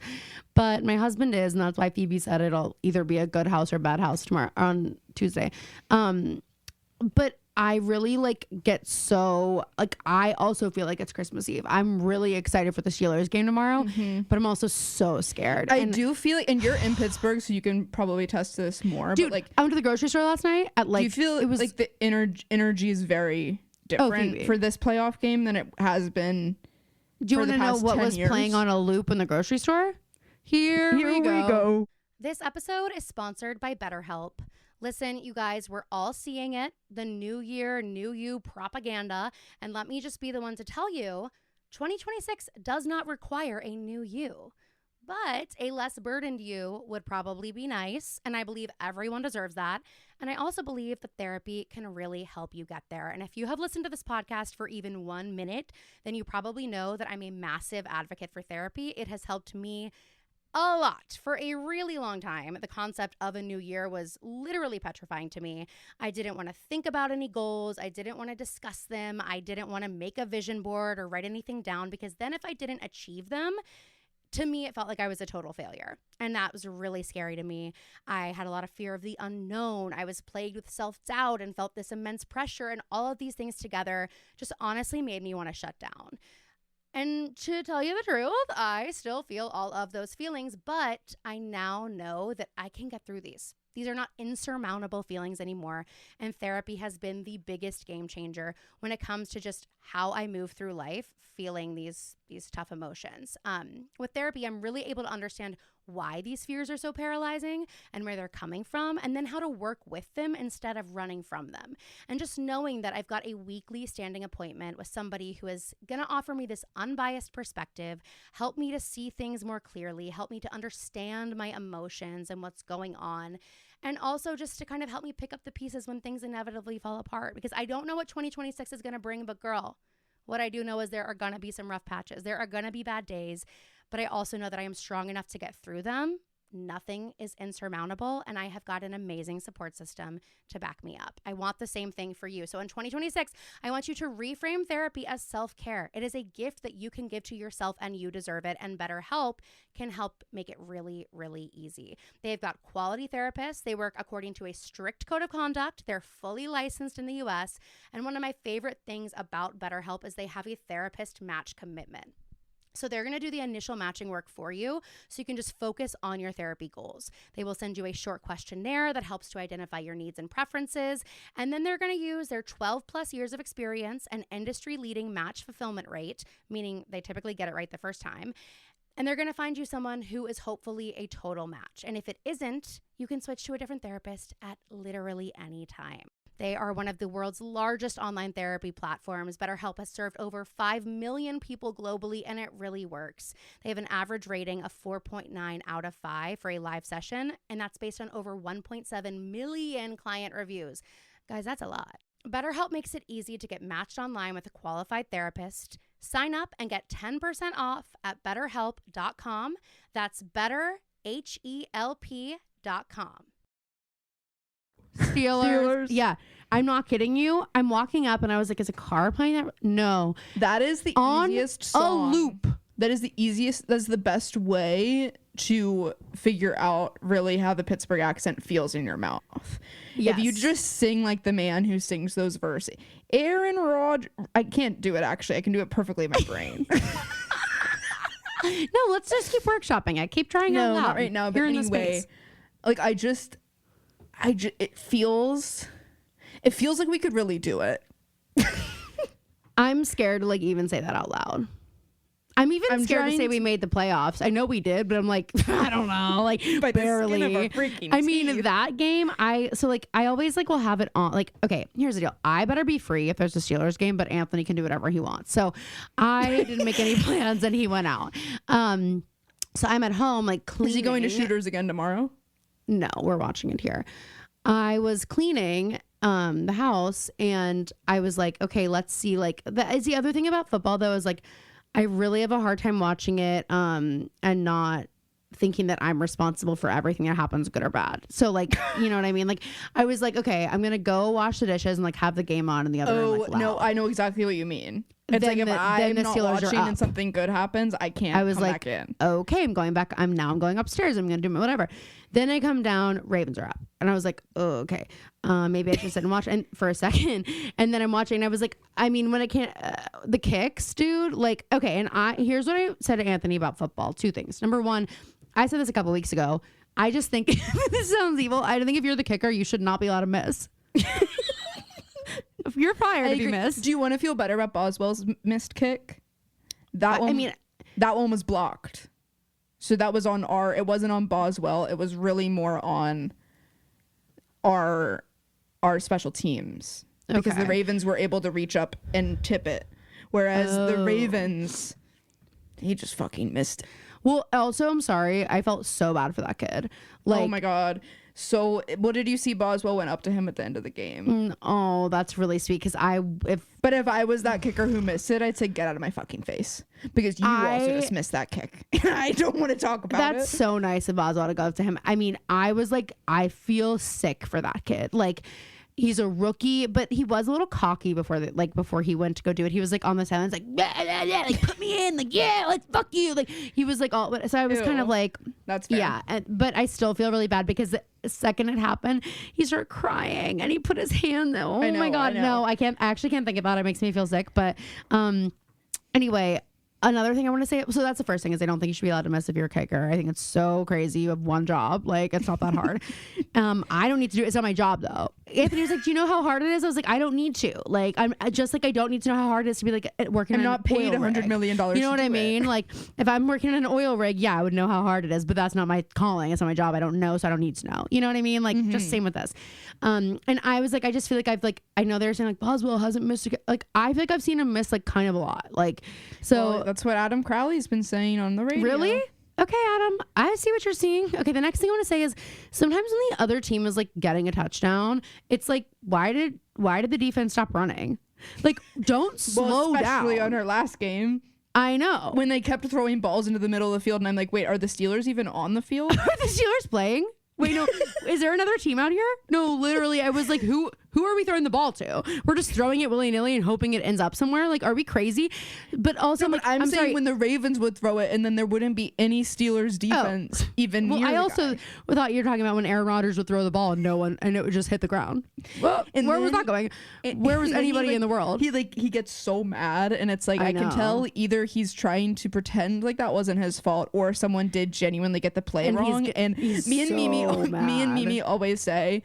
but my husband is, and that's why Phoebe said it'll either be a good house or bad house tomorrow on Tuesday. But I really get so I also feel like it's Christmas Eve. I'm really excited for the Steelers game tomorrow, but I'm also so scared. I do feel like, and you're in Pittsburgh, so you can probably test this more. Dude, but I went to the grocery store last night at do you feel it was like the energy is very different for this playoff game than it has been? Do you want to know what was playing on a loop in the grocery store? Here we go. This episode is sponsored by BetterHelp. Listen, you guys, we're all seeing it. The new year, new you propaganda. And let me just be the one to tell you, 2026 does not require a new you. But a less burdened you would probably be nice. And I believe everyone deserves that. And I also believe that therapy can really help you get there. And if you have listened to this podcast for even 1 minute, then you probably know that I'm a massive advocate for therapy. It has helped me a lot. For a really long time, the concept of a new year was literally petrifying to me. I didn't want to think about any goals. I didn't want to discuss them. I didn't want to make a vision board or write anything down, because then if I didn't achieve them, to me, it felt like I was a total failure. And that was really scary to me. I had a lot of fear of the unknown. I was plagued with self-doubt and felt this immense pressure. And all of these things together just honestly made me want to shut down. And to tell you the truth, I still feel all of those feelings, but I now know that I can get through these. These are not insurmountable feelings anymore. And therapy has been the biggest game changer when it comes to just how I move through life feeling these tough emotions. With therapy, I'm really able to understand why these fears are so paralyzing and where they're coming from, and then how to work with them instead of running from them. And just knowing that I've got a weekly standing appointment with somebody who is going to offer me this unbiased perspective, help me to see things more clearly, help me to understand my emotions and what's going on, and also just to kind of help me pick up the pieces when things inevitably fall apart. Because I don't know what 2026 is going to bring, but girl, what I do know is there are going to be some rough patches. There are going to be bad days, but I also know that I am strong enough to get through them. Nothing is insurmountable, and I have got an amazing support system to back me up. I want the same thing for you. So in 2026, I want you to reframe therapy as self-care. It is a gift that you can give to yourself, and you deserve it, and BetterHelp can help make it really, really easy. They've got quality therapists. They work according to a strict code of conduct. They're fully licensed in the US, and one of my favorite things about BetterHelp is they have a therapist match commitment. So they're going to do the initial matching work for you, so you can just focus on your therapy goals. They will send you a short questionnaire that helps to identify your needs and preferences. And then they're going to use their 12 plus years of experience and industry leading match fulfillment rate, meaning they typically get it right the first time. And they're going to find you someone who is hopefully a total match. And if it isn't, you can switch to a different therapist at literally any time. They are one of the world's largest online therapy platforms. BetterHelp has served over 5 million people globally, and it really works. They have an average rating of 4.9 out of 5 for a live session, and that's based on over 1.7 million client reviews. Guys, that's a lot. BetterHelp makes it easy to get matched online with a qualified therapist. Sign up and get 10% off at betterhelp.com. That's betterhelp.com. Steelers. Yeah. I'm not kidding you. I'm walking up and I was like, is a car playing that? No. That is the easiest song. A loop. That is the easiest. That's the best way to figure out really how the Pittsburgh accent feels in your mouth. Yes. If you just sing like the man who sings those verses. Aaron Rodgers. I can't do it, actually. I can do it perfully in my brain. No, let's just keep workshopping it. Keep trying it out. No, not right now. But anyway, like it feels like we could really do it. I'm scared to like even say that out loud. I'm scared to say we made the playoffs. I know we did, but I'm like, I don't know, like but barely. I mean, that game, I always like will have it on. Like, okay, here's the deal. I better be free if there's a Steelers game, but Anthony can do whatever he wants. So I didn't make any plans, and he went out. So I'm at home like cleaning. Is he going to Shooters again tomorrow? No, we're watching it here. I was cleaning the house, and I was like, okay, let's see. Like, that is the other thing about football, though, is like I really have a hard time watching it and not thinking that I'm responsible for everything that happens, good or bad. So like, you know what I mean? Like, I was like, okay, I'm gonna go wash the dishes and like have the game on in the other room. Like, no, I know exactly what you mean. It's then like if I'm not watching and something good happens, I can't. I was come like, back in. Okay, I'm going back. I'm going upstairs. I'm gonna do whatever. Then I come down. Ravens are up, and I was like, oh, okay. Maybe I should sit and watch and for a second. And then I'm watching. And I was like, I mean, when I can't, the kicks, dude. Like, okay. And here's what I said to Anthony about football. 2 things. Number 1, I said this a couple weeks ago. I just think this sounds evil. I think if you're the kicker, you should not be allowed to miss. If you're fired if you miss. Do you want to feel better about Boswell's missed kick? That one was blocked. So that was on it wasn't on Boswell. It was really more on our special teams. Because the Ravens were able to reach up and tip it. Whereas the Ravens, he just fucking missed it. Well, also, I'm sorry. I felt so bad for that kid. Like, oh my God. So what did you see? Boswell went up to him at the end of the game. Oh, that's really sweet. Because But if I was that kicker who missed it, I'd say get out of my fucking face, because you also just missed that kick. I don't want to talk about it. That's so nice of Boswell to go up to him. I mean, I was like, I feel sick for that kid. Like, he's a rookie, but he was a little cocky before he went to go do it. He was like on the sidelines, like, blah, blah, blah, like put me in, like, yeah, like fuck you, like he was like all. So I was kind of like, that's fair. Yeah, but I still feel really bad because the second it happened, he started crying and he put his hand there. Oh my God, no, I actually can't think about it. It makes me feel sick. But anyway. Another thing I want to say, so that's the first thing, is I don't think you should be allowed to mess if you're a kicker. I think it's so crazy. You have one job. Like, it's not that hard. I don't need to do it. It's not my job, though. Anthony was like, do you know how hard it is? I was like, I don't need to. Like, I'm just like, I don't need to know how hard it is to be like working. I'm not paid $100 million. You know what I mean? Like, if I'm working in an oil rig, yeah, I would know how hard it is, but that's not my calling. It's not my job. I don't know, so I don't need to know. You know what I mean? Like, just same with this. And I was like, I just feel like I know they're saying like Boswell hasn't missed. Like, I feel like I've seen him miss like kind of a lot. Like, so well, that's what Adam Crowley's been saying on the radio. Really? Okay, Adam, I see what you're seeing. Okay, the next thing I want to say is sometimes when the other team is like getting a touchdown, it's like, why did the defense stop running? Like, don't slow down. Especially on our last game. I know. When they kept throwing balls into the middle of the field, and I'm like, wait, are the Steelers even on the field? Are the Steelers playing? Wait, no. Is there another team out here? No, literally, I was like, who are we throwing the ball to? We're just throwing it willy-nilly and hoping it ends up somewhere. Like, are we crazy? But also, I'm saying sorry. when the Ravens would throw it, and then there wouldn't be any Steelers defense even near I also thought you were talking about when Aaron Rodgers would throw the ball and it would just hit the ground. Well, and where was that going? Where was anybody in the world? He gets so mad, and it's like I can tell either he's trying to pretend like that wasn't his fault, or someone did genuinely get the play wrong. And me and Mimi always say,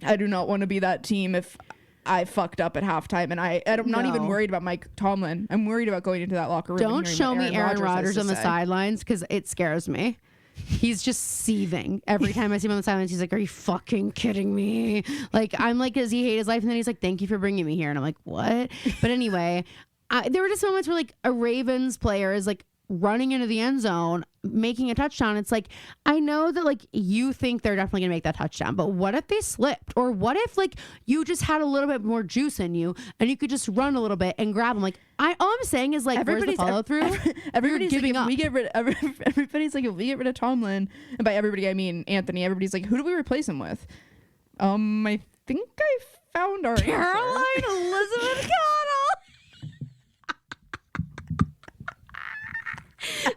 I do not want to be that team if I fucked up at halftime, and I'm not even worried about Mike Tomlin. I'm worried about going into that locker room. Don't show me Aaron Rodgers on the sidelines, because it scares me. He's just seething every time I see him on the sidelines. He's like, are you fucking kidding me? Like, I'm like, does he hate his life? And then he's like, thank you for bringing me here. And I'm like, what? But anyway, there were just moments where like a Ravens player is like running into the end zone, making a touchdown. It's like, I know that like you think they're definitely gonna make that touchdown, but what if they slipped? Or what if like you just had a little bit more juice in you and you could just run a little bit and grab them? Like, all I'm saying is like, everybody's where's the follow through? Everybody's giving like, up. Everybody's like, if we get rid of Tomlin, and by everybody I mean Anthony, everybody's like, who do we replace him with? I think I found our Caroline Elizabeth Connell.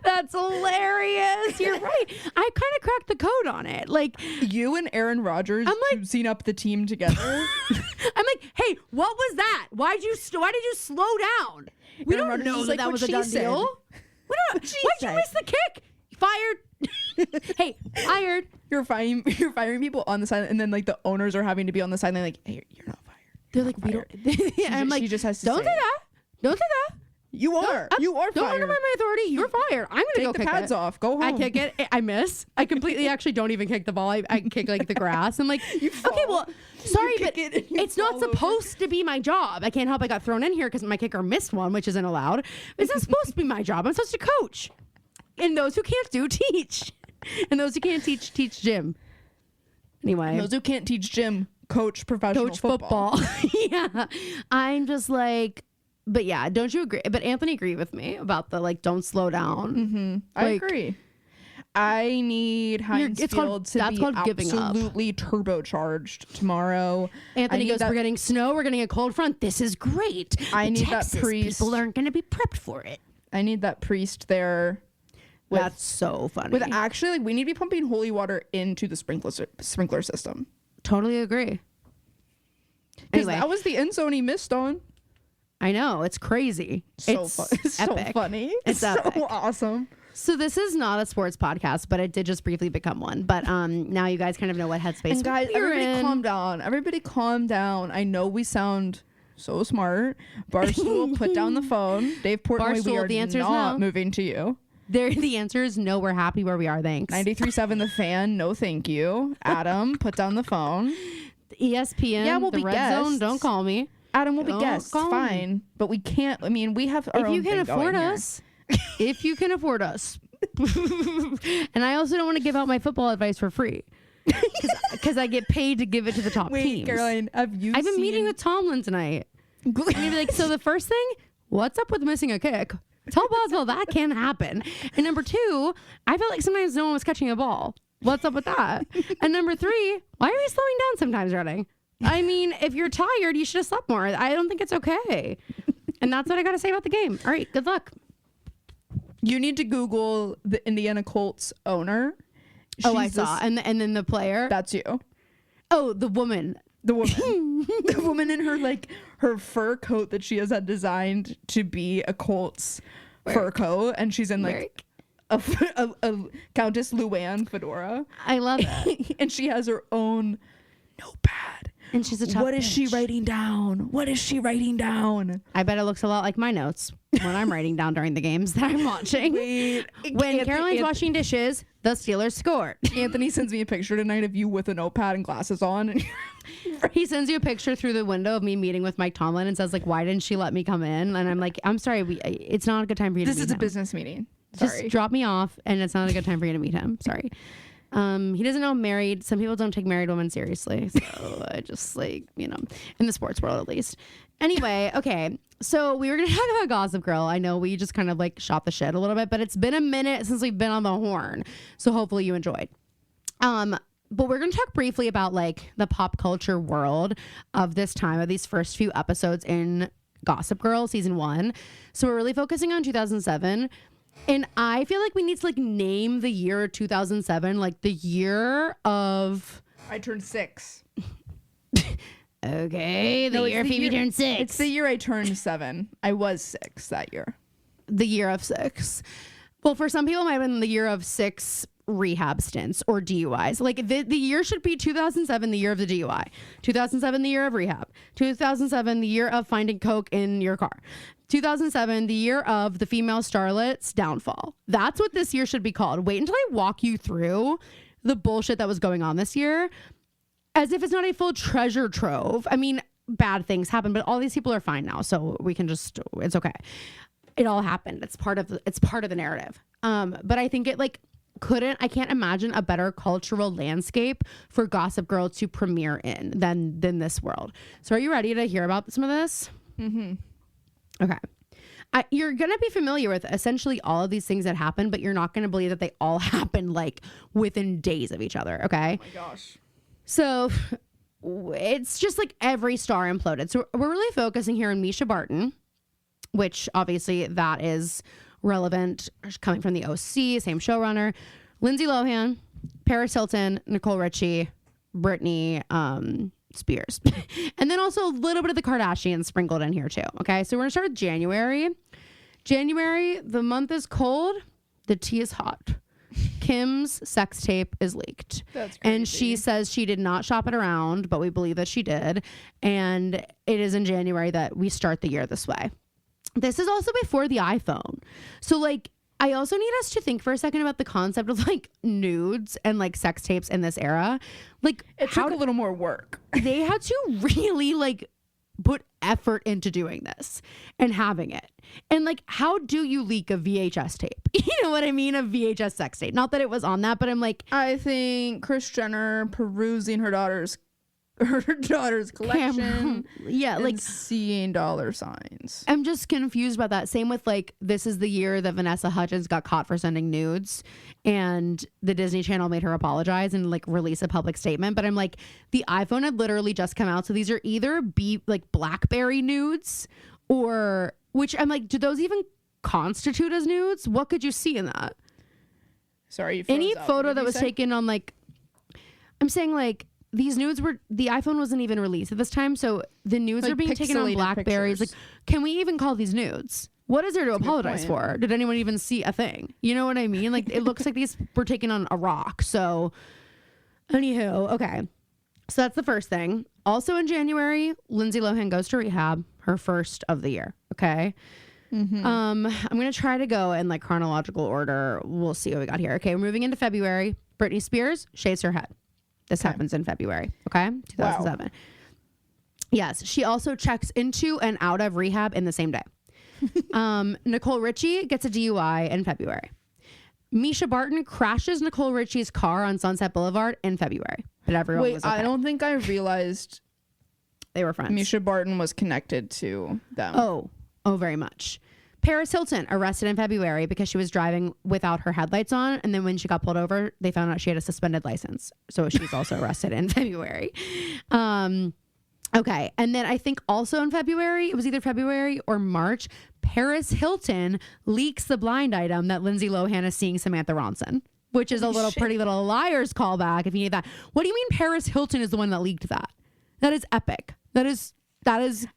That's hilarious. You're right. I kind of cracked the code on it. Like, you and Aaron Rodgers seen up the team together. I'm like, hey, what was that? Why did you slow down? We don't know that was a done deal. We don't. Why'd you miss the kick? Fired. Hey, fired. You're firing people on the sideline, and then like the owners are having to be on the sideline. Like, hey, you're not fired. They're like, we don't. I'm like, she just has to don't say that. Don't say that. You are fired. Don't undermine my authority. You're fired. I'm gonna go take the pads off. Go home. I kick it. I miss. I completely actually don't even kick the ball. I kick like the grass. I'm like, okay, well, sorry, but it's not supposed to be my job. I can't help I got thrown in here because my kicker missed one, which isn't allowed. It's not supposed to be my job. I'm supposed to coach. And those who can't teach. And those who can't teach gym. Anyway. And those who can't teach gym, coach professional football. Yeah. I'm just like, but yeah, don't you agree? But Anthony agreed with me about the like, don't slow down. Mm-hmm. I agree. I need Heinz Field to be absolutely turbocharged tomorrow. Anthony goes, we're getting snow, we're getting a cold front. This is great. I need Texas that priest. People aren't going to be prepped for it. I need that priest there. That's so funny. With actually, like, we need to be pumping holy water into the sprinkler system. Totally agree. Because that was the end zone he missed on. I know, it's crazy. It's epic. So funny. It's epic. So awesome. So this is not a sports podcast, but it did just briefly become one. But now you guys kind of know what headspace. And guys, everybody calm down. Everybody calm down. I know we sound so smart. Barstool, put down the phone. Dave Portnoy, we are not moving to you. The answer is no. We're happy where we are. Thanks. 93.7 The Fan. No, thank you. Adam, put down the phone. ESPN. Yeah, we'll be Red Zone. Don't call me. Adam will be guests, fine, but we can't. I mean, we have our own thing going here. If you can afford us, And I also don't want to give out my football advice for free. Because I get paid to give it to the top teams. Caroline, I've been meeting with Tomlin tonight. I'm gonna be like, so the first thing, what's up with missing a kick? Tell Boswell that can happen. And number 2, I felt like sometimes no one was catching a ball. What's up with that? And number 3, why are you slowing down sometimes, Redding? I mean, if you're tired, you should have slept more. I don't think it's okay. And that's what I got to say about the game. All right, good luck. You need to Google the Indiana Colts owner. I saw. And then the player. That's you. Oh, the woman. The woman in her fur coat that she has had designed to be a Colts fur coat, and she's in a Countess Luann fedora. I love it. And she has her own notepad. And she's a tough What is she writing down? I bet it looks a lot like my notes when I'm writing down during the games that I'm watching. When Caroline's washing dishes, the Steelers scored. Anthony sends me a picture tonight of you with a notepad and glasses on. And he sends you a picture through the window of me meeting with Mike Tomlin and says, like, why didn't she let me come in? And I'm like, I'm sorry, it's not a good time for you to meet him. This is a business meeting. Just drop me off, and it's not a good time for you to meet him. Sorry. He doesn't know I'm married. Some people don't take married women seriously. So I just in the sports world at least. Anyway, okay. So we were going to talk about Gossip Girl. I know we just kind of shot the shit a little bit, but it's been a minute since we've been on the horn. So hopefully you enjoyed. But we're going to talk briefly about the pop culture world of this time, of these first few episodes in Gossip Girl season 1. So we're really focusing on 2007. And I feel like we need to name the year 2007, the year of... I turned 6. Okay, the year Phoebe turned 6. It's the year I turned 7. I was 6 that year. The year of 6. Well, for some people, it might have been the year of 6 rehab stints or DUIs. The year should be 2007, the year of the DUI. 2007, the year of rehab. 2007, the year of finding coke in your car. 2007, the year of the female starlet's downfall. That's what this year should be called. Wait until I walk you through the bullshit that was going on this year, as if it's not a full treasure trove. I mean, bad things happen, but all these people are fine now, so we can just, it's okay. It all happened. It's part of the narrative. But I think it I can't imagine a better cultural landscape for Gossip Girl to premiere in than this world. So are you ready to hear about some of this? Mm-hmm. Okay. You're going to be familiar with essentially all of these things that happen, but you're not going to believe that they all happen within days of each other. Okay. Oh my gosh. So it's just every star imploded. So we're really focusing here on Misha Barton, which obviously that is relevant, coming from the OC, same showrunner. Lindsay Lohan, Paris Hilton, Nicole Richie, Britney, Spears. And then also a little bit of the Kardashians sprinkled in here too. Okay, so we're gonna start with January. January, the month is cold, the tea is hot. Kim's sex tape is leaked. That's crazy. And she says she did not shop it around, but we believe that she did. And it is in January that we start the year this way. This is also before the iPhone. So I also need us to think for a second about the concept of nudes and sex tapes in this era. It took a little more work. They had to really put effort into doing this and having it. And how do you leak a VHS tape? You know what I mean? A VHS sex tape. Not that it was on that, but I'm I think Kris Jenner perusing her daughter's collection. Yeah, and seeing dollar signs. I'm just confused about that. Same with this is the year that Vanessa Hudgens got caught for sending nudes, and the Disney Channel made her apologize and release a public statement. But I'm the iPhone had literally just come out, so these are either BlackBerry nudes, or which I'm do those even constitute as nudes? What could you see in that? Sorry, any photo that was taken on I'm saying these nudes the iPhone wasn't even released at this time, so the nudes are being taken on Blackberries. Can we even call these nudes? What is there to apologize for? Did anyone even see a thing? You know what I mean? It looks like these were taken on a rock. So anywho, okay. So that's the first thing. Also in January, Lindsay Lohan goes to rehab, her first of the year. Okay. Mm-hmm. I'm going to try to go in chronological order. We'll see what we got here. Okay. We're moving into February. Britney Spears shaves her head. This happens in February, okay? 2007. Wow. Yes, she also checks into and out of rehab in the same day. Nicole Richie gets a DUI in February. Misha Barton crashes Nicole Richie's car on Sunset Boulevard in February. But everyone was okay. I don't think I realized they were friends. Misha Barton was connected to them. Oh, very much. Paris Hilton arrested in February because she was driving without her headlights on. And then when she got pulled over, they found out she had a suspended license. So she's also arrested in February. Okay. And then I think also in February, it was either February or March, Paris Hilton leaks the blind item that Lindsay Lohan is seeing Samantha Ronson, which is a little Pretty Little Liars callback if you need that. What do you mean Paris Hilton is the one that leaked that? That is epic. That is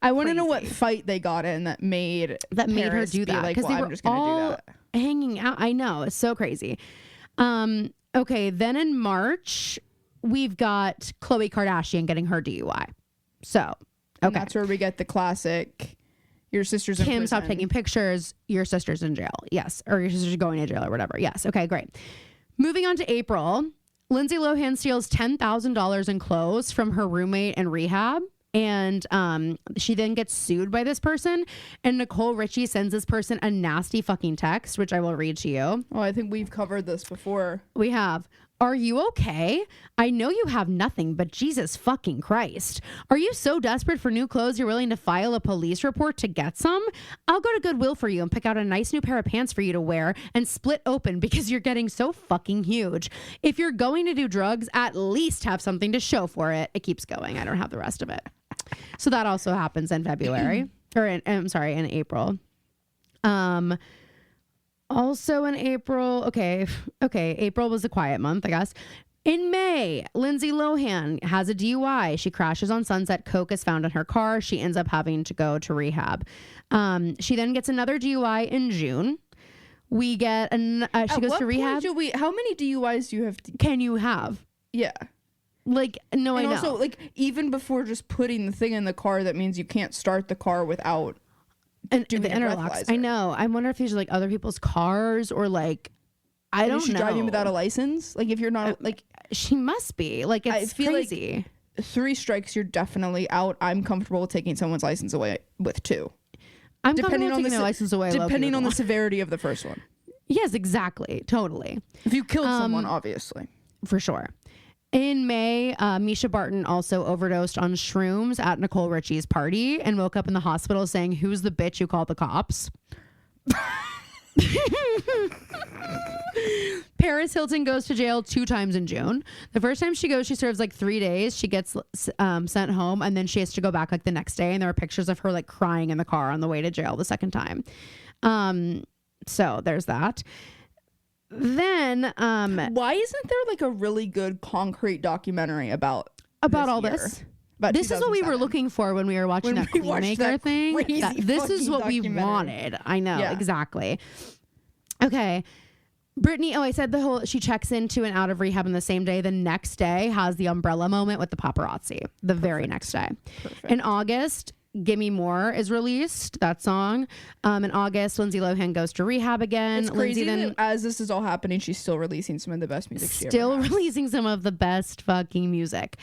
I want to know what fight they got in that made her do that, because they were all hanging out. I know, it's so crazy. Okay, then in March we've got Khloe Kardashian getting her DUI. So okay, and that's where we get the classic. Your sister's in prison. Kim stopped taking pictures. Your sister's in jail. Yes, or your sister's going to jail or whatever. Yes. Okay, great. Moving on to April, Lindsay Lohan steals $10,000 in clothes from her roommate in rehab. And she then gets sued by this person, and Nicole Richie sends this person a nasty fucking text, which I will read to you. Oh, I think we've covered this before. We have. Are you okay? I know you have nothing, but Jesus fucking Christ. Are you so desperate for new clothes you're willing to file a police report to get some? I'll go to Goodwill for you and pick out a nice new pair of pants for you to wear and split open because you're getting so fucking huge. If you're going to do drugs, at least have something to show for it. It keeps going. I don't have the rest of it. So that also happens in February or in April. Also in April. Okay. April was a quiet month, I guess. In May, Lindsay Lohan has a DUI. She crashes on Sunset. Coke is found in her car. She ends up having to go to rehab. She then gets another DUI in June. We get she goes to rehab. How many DUIs do you have? Can you have? Yeah. Like, no, and I know. Also, like, even before just putting the thing in the car, that means you can't start the car without doing the interlocks. I know. I wonder if these are like other people's cars or like, I don't know. Is she driving without a license? Like, if you're not like, she must be. Like, it's crazy. Like 3 strikes, you're definitely out. I'm comfortable with taking someone's license away with 2. I'm comfortable with taking their license away. Depending on the severity of the first one. Yes, exactly. Totally. If you killed someone, obviously. For sure. In May, Misha Barton also overdosed on shrooms at Nicole Richie's party and woke up in the hospital saying, "Who's the bitch who called the cops?" Paris Hilton goes to jail 2 times in June. The first time she goes, she serves like 3 days. She gets sent home, and then she has to go back like the next day. And there are pictures of her like crying in the car on the way to jail the second time. So there's that. Then why isn't there like a really good concrete documentary about all this? This is what we were looking for when we were watching that Queenmaker thing. This is what we wanted. I know, exactly. Okay. Brittany, I said she checks into and out of rehab in the same day. The next day has the umbrella moment with the paparazzi. The very next day. Perfect. In August, Gimme More is released, that song. In August, Lindsay Lohan goes to rehab again. It's crazy that as this is all happening, she's still releasing some of the best music she ever has. Releasing some of the best fucking music.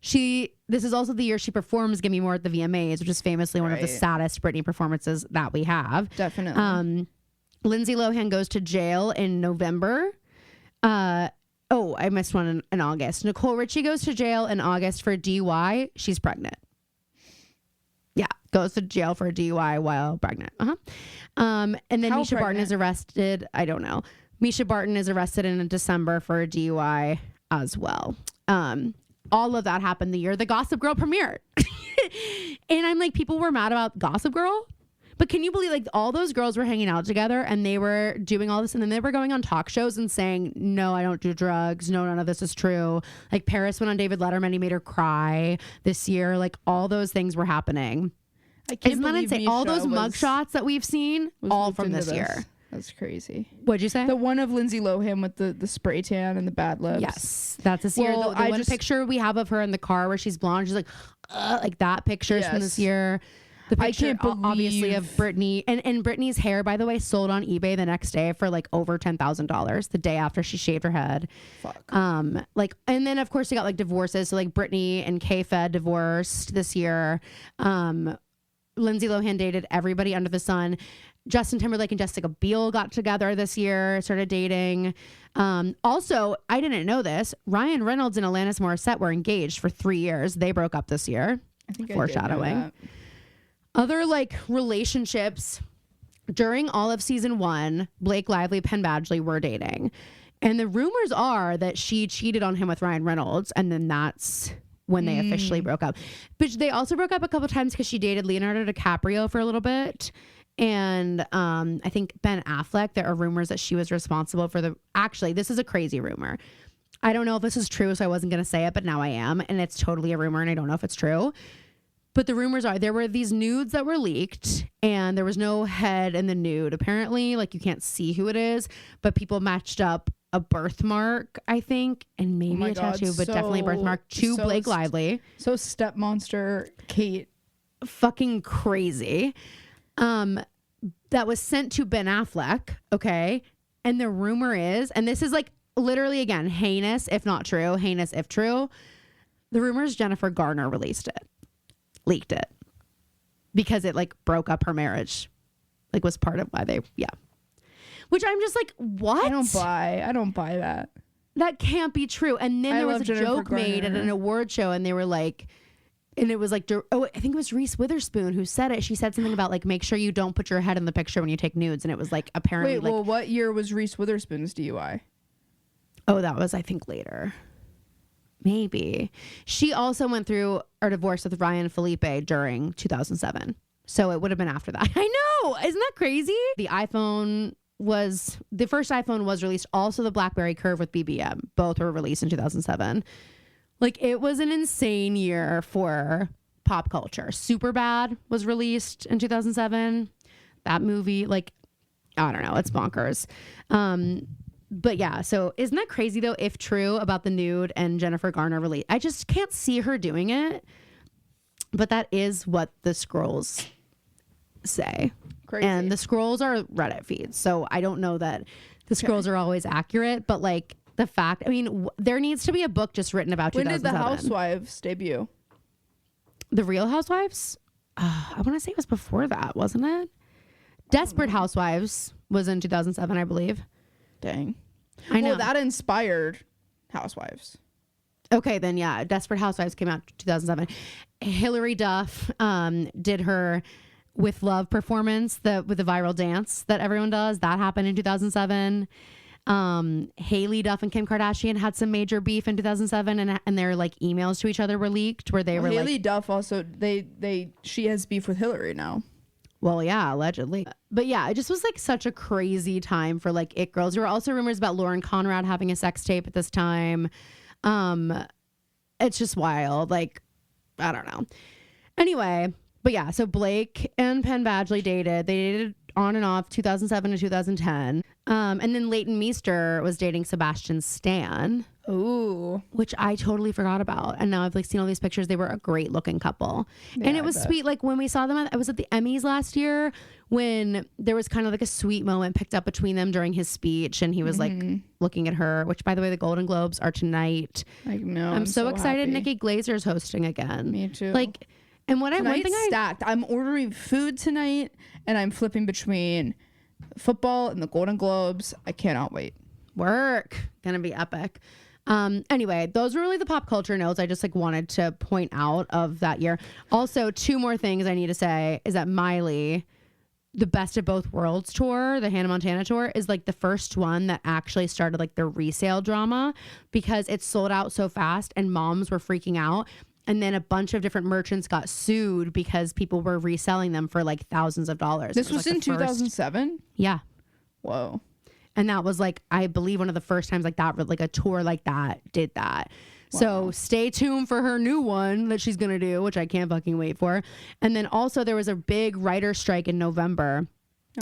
This is also the year she performs Gimme More at the VMAs, which is famously one of the saddest Britney performances that we have. Definitely. Lindsay Lohan goes to jail in November. I missed one in August. Nicole Richie goes to jail in August for DUI. She's pregnant. Yeah, goes to jail for a DUI while pregnant. And then Misha Barton is arrested. I don't know. Misha Barton is arrested in December for a DUI as well. All of that happened the year the Gossip Girl premiered. And I'm like, people were mad about Gossip Girl. But can you believe like all those girls were hanging out together and they were doing all this and then they were going on talk shows and saying, no, I don't do drugs. No, none of this is true. Like Paris went on David Letterman. He made her cry this year. Like all those things were happening. I can't believe insane? All those mugshots that we've seen, all from this year. That's crazy. What'd you say? The one of Lindsay Lohan with the spray tan and the bad lips. Yes, that's this year. The one picture we have of her in the car where she's blonde, she's like that picture's from this year. The picture, obviously, of Britney and Britney's hair, by the way, sold on eBay the next day for like over $10,000 the day after she shaved her head. Fuck. And then of course they got like divorces. So like Britney and K-Fed divorced this year. Lindsay Lohan dated everybody under the sun. Justin Timberlake and Jessica Biel got together this year, started dating. Also, I didn't know this. Ryan Reynolds and Alanis Morissette were engaged for 3 years. They broke up this year. I think foreshadowing. I did know that. Other like relationships during all of season 1, Blake Lively, Penn Badgley were dating. And the rumors are that she cheated on him with Ryan Reynolds, and then that's when they officially broke up. But they also broke up a couple times because she dated Leonardo DiCaprio for a little bit. And I think Ben Affleck, there are rumors that she was responsible for actually, this is a crazy rumor. I don't know if this is true, so I wasn't going to say it, but now I am. And it's totally a rumor, and I don't know if it's true. But the rumors are there were these nudes that were leaked, and there was no head in the nude. Apparently, like, you can't see who it is, but people matched up a birthmark, I think, and maybe a tattoo, but definitely a birthmark to Blake Lively. So step monster Kate. Fucking crazy. That was sent to Ben Affleck, okay? And the rumor is, and this is like literally, again, heinous if not true, heinous if true, the rumor is Jennifer Garner leaked it because it like broke up her marriage, like was part of why which I'm just like, what? I don't buy that. That can't be true. And then there was a joke made at an award show, and they were like, and it was like, I think it was Reese Witherspoon who said it. She said something about like, make sure you don't put your head in the picture when you take nudes. And it was like, apparently, well, what year was Reese Witherspoon's DUI? Oh, that was, I think, later. Maybe. She also went through her divorce with Ryan Felipe during 2007. So it would have been after that. I know. Isn't that crazy? The first iPhone was released. Also the BlackBerry Curve with BBM. Both were released in 2007. Like, it was an insane year for pop culture. Superbad was released in 2007. That movie, like, I don't know. It's bonkers. But yeah, so isn't that crazy though, if true, about the nude and Jennifer Garner release? I just can't see her doing it. But that is what the scrolls say. Crazy. And the scrolls are Reddit feeds. So I don't know that the scrolls are always accurate. But like the fact, I mean, there needs to be a book just written about 2007. When did The Housewives debut? The Real Housewives? I want to say it was before that, wasn't it? Desperate Housewives was in 2007, I believe. Dang. I know. Well, that inspired Housewives. Okay, then yeah, Desperate Housewives came out 2007. Hilary Duff did her With Love performance with the viral dance that everyone does. That happened in 2007. Haley Duff and Kim Kardashian had some major beef in 2007, and their like emails to each other were leaked where they were Haley like, Duff also she has beef with Hillary now. Well, yeah, allegedly. But yeah, it just was like such a crazy time for like it girls. There were also rumors about Lauren Conrad having a sex tape at this time. It's just wild. Like, I don't know. Anyway, but yeah, so Blake and Penn Badgley dated. They dated on and off 2007 to 2010. And then Leighton Meester was dating Sebastian Stan. Ooh. Which I totally forgot about. And now I've like seen all these pictures. They were a great looking couple. Yeah, and it was sweet. Like when we saw them, I was at the Emmys last year when there was kind of like a sweet moment picked up between them during his speech. And he was like looking at her, which by the way, the Golden Globes are tonight. I know. I'm so excited. Happy. Nikki Glazer's hosting again. Me too. Like, and one thing I stacked. I'm ordering food tonight and I'm flipping between football and the Golden Globes. I cannot wait. Work. Gonna be epic. Anyway, those were really the pop culture notes I just like wanted to point out of that year. Also, 2 more things I need to say is that Miley, the Best of Both Worlds tour, the Hannah Montana tour, is like the first one that actually started like the resale drama because it sold out so fast and moms were freaking out. And then a bunch of different merchants got sued because people were reselling them for like thousands of dollars. This was in 2007? Yeah. Whoa. And that was like, I believe one of the first times like that, like a tour like that did that. Wow. So stay tuned for her new one that she's going to do, which I can't fucking wait for. And then also there was a big writer's strike in November.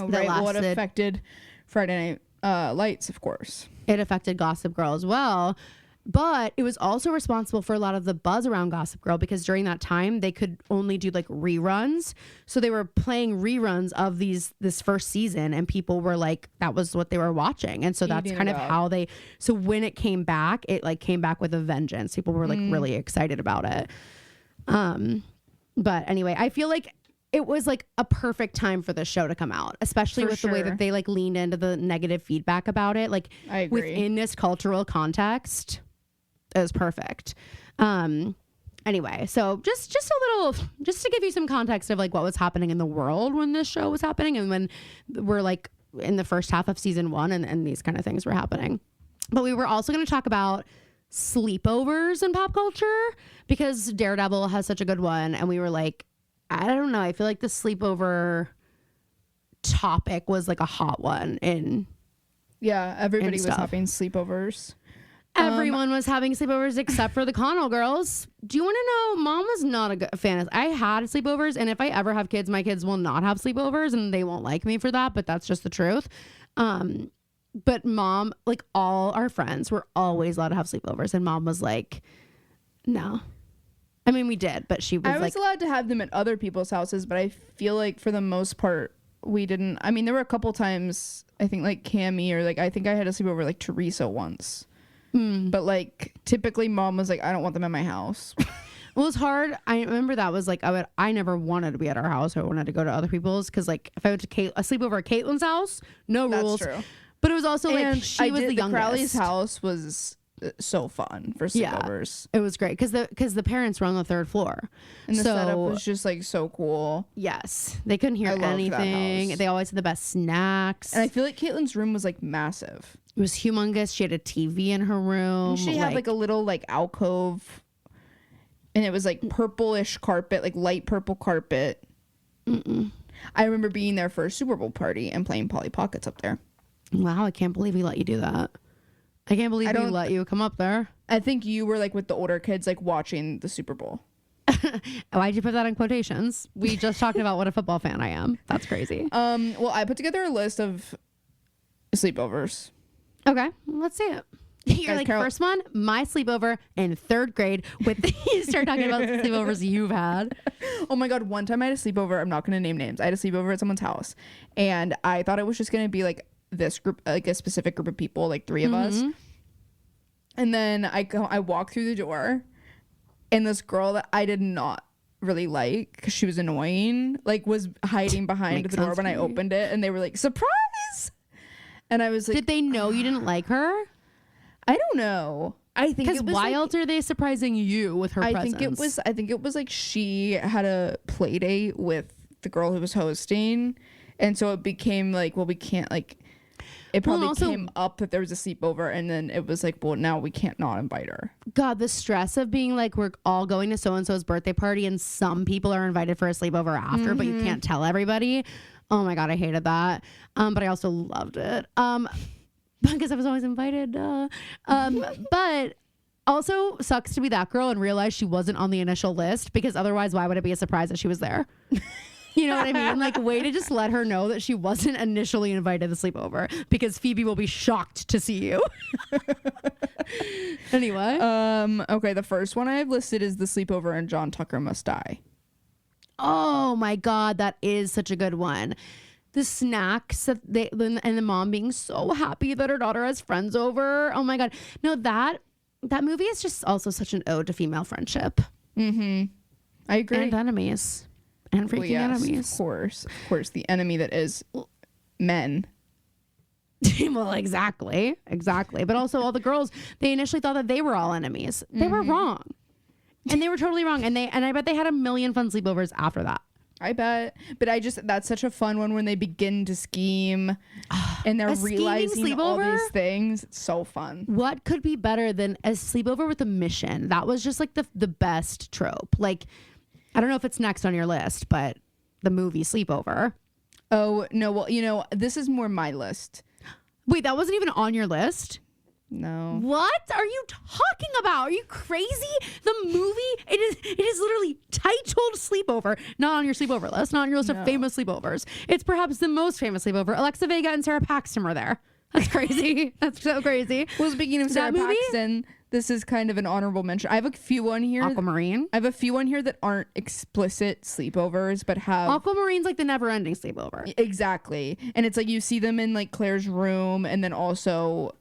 Oh, right. Well, it affected Friday Night Lights, of course. It affected Gossip Girl as well. But it was also responsible for a lot of the buzz around Gossip Girl because during that time they could only do like reruns. So they were playing reruns of this first season and people were like, that was what they were watching. And so that's kind of how so when it came back, it like came back with a vengeance. People were like really excited about it. But anyway, I feel like it was like a perfect time for the show to come out, especially with the way that they like leaned into the negative feedback about it. Like I agree. Within this cultural context, it was perfect. Anyway, so just to give you some context of like what was happening in the world when this show was happening and when we're like in the first half of season 1 and these kind of things were happening. But we were also going to talk about sleepovers in pop culture because Daredevil has such a good one. And we were like, I don't know. I feel like the sleepover topic was like a hot one Yeah, everybody was having sleepovers. Everyone was having sleepovers except for the Connell girls. Do you want to know? Mom was not a good fan of. I had sleepovers, and if I ever have kids, my kids will not have sleepovers, and they won't like me for that. But that's just the truth. But Mom, like all our friends, were always allowed to have sleepovers, and Mom was like, "No." I mean, we did, but she was like, I was allowed to have them at other people's houses, but I feel like for the most part, we didn't. I mean, there were a couple times. I think like Cammie or like I think I had a sleepover like Teresa once. But like typically Mom was like, I don't want them at my house. Well, it's hard. I remember that was like I never wanted to be at our house. I wanted to go to other people's because like if I went to a sleepover at Caitlin's house, no rules. That's true. But it was also like she was the youngest. Crowley's house was so fun for sleepovers. Yeah, it was great because the parents were on the 3rd floor, and the setup was just like so cool. Yes, they couldn't hear anything. They always had the best snacks, and I feel like Caitlin's room was like massive. It was humongous. She had a TV in her room. And she had like a little like alcove, and it was like purplish carpet, like light purple carpet. I remember being there for a Super Bowl party and playing Polly Pockets up there. Wow, I can't believe he let you do that. I can't believe he let you come up there. I think you were like with the older kids, like watching the Super Bowl. Why'd you put that in quotations? We just talked about what a football fan I am. That's crazy. Well, I put together a list of sleepovers. Okay, let's see it. You're like, first one, my sleepover in 3rd grade with you start talking about the sleepovers you've had. Oh my God, one time I had a sleepover. I'm not going to name names. I had a sleepover at someone's house, and I thought it was just going to be like this group, like a specific group of people, like 3 of us. And then I walk through the door, and this girl that I did not really like because she was annoying, like was hiding behind the door when I opened it, and they were like, surprise. And I was like, did they know you didn't like her? I don't know. I think because why else are they surprising you with her presence? I think it was like she had a play date with the girl who was hosting, and so it became like, well, we can't like. It probably came up that there was a sleepover, and then it was like, well, now we can't not invite her. God, the stress of being like, we're all going to so and so's birthday party, and some people are invited for a sleepover after, but you can't tell everybody. Oh my God, I hated that. But I also loved it. Because I was always invited. But also sucks to be that girl and realize she wasn't on the initial list, because otherwise, why would it be a surprise that she was there? You know what I mean? Like, way to just let her know that she wasn't initially invited to the sleepover, because Phoebe will be shocked to see you. Anyway. Okay, the first one I have listed is the sleepover and John Tucker Must Die. Oh my God, that is such a good one. The snacks that and the mom being so happy that her daughter has friends over. Oh my God. No, that movie is just also such an ode to female friendship. I agree. And enemies. And freaking enemies. Of course, the enemy that is men. Well, exactly. But also all the girls, they initially thought that they were all enemies. They were wrong. And they were totally wrong. And I bet they had a million fun sleepovers after that. I bet. But that's such a fun one when they begin to scheme and they're realizing all these things. It's so fun. What could be better than a sleepover with a mission? That was just like the best trope. Like, I don't know if it's next on your list, but the movie Sleepover. Oh, no. Well, this is more my list. Wait, that wasn't even on your list? No. What are you talking about? Are you crazy? The movie, it is literally titled Sleepover. Not on your sleepover list, not on your list of famous sleepovers. It's perhaps the most famous sleepover. Alexa Vega and Sarah Paxton were there. That's crazy. That's so crazy. Well, speaking of Sarah Paxton, this is kind of an honorable mention. I have a few on here. Aquamarine. I have a few on here that aren't explicit sleepovers, but have... Aquamarine's like the never-ending sleepover. Exactly. And it's like you see them in like Claire's room, and then also...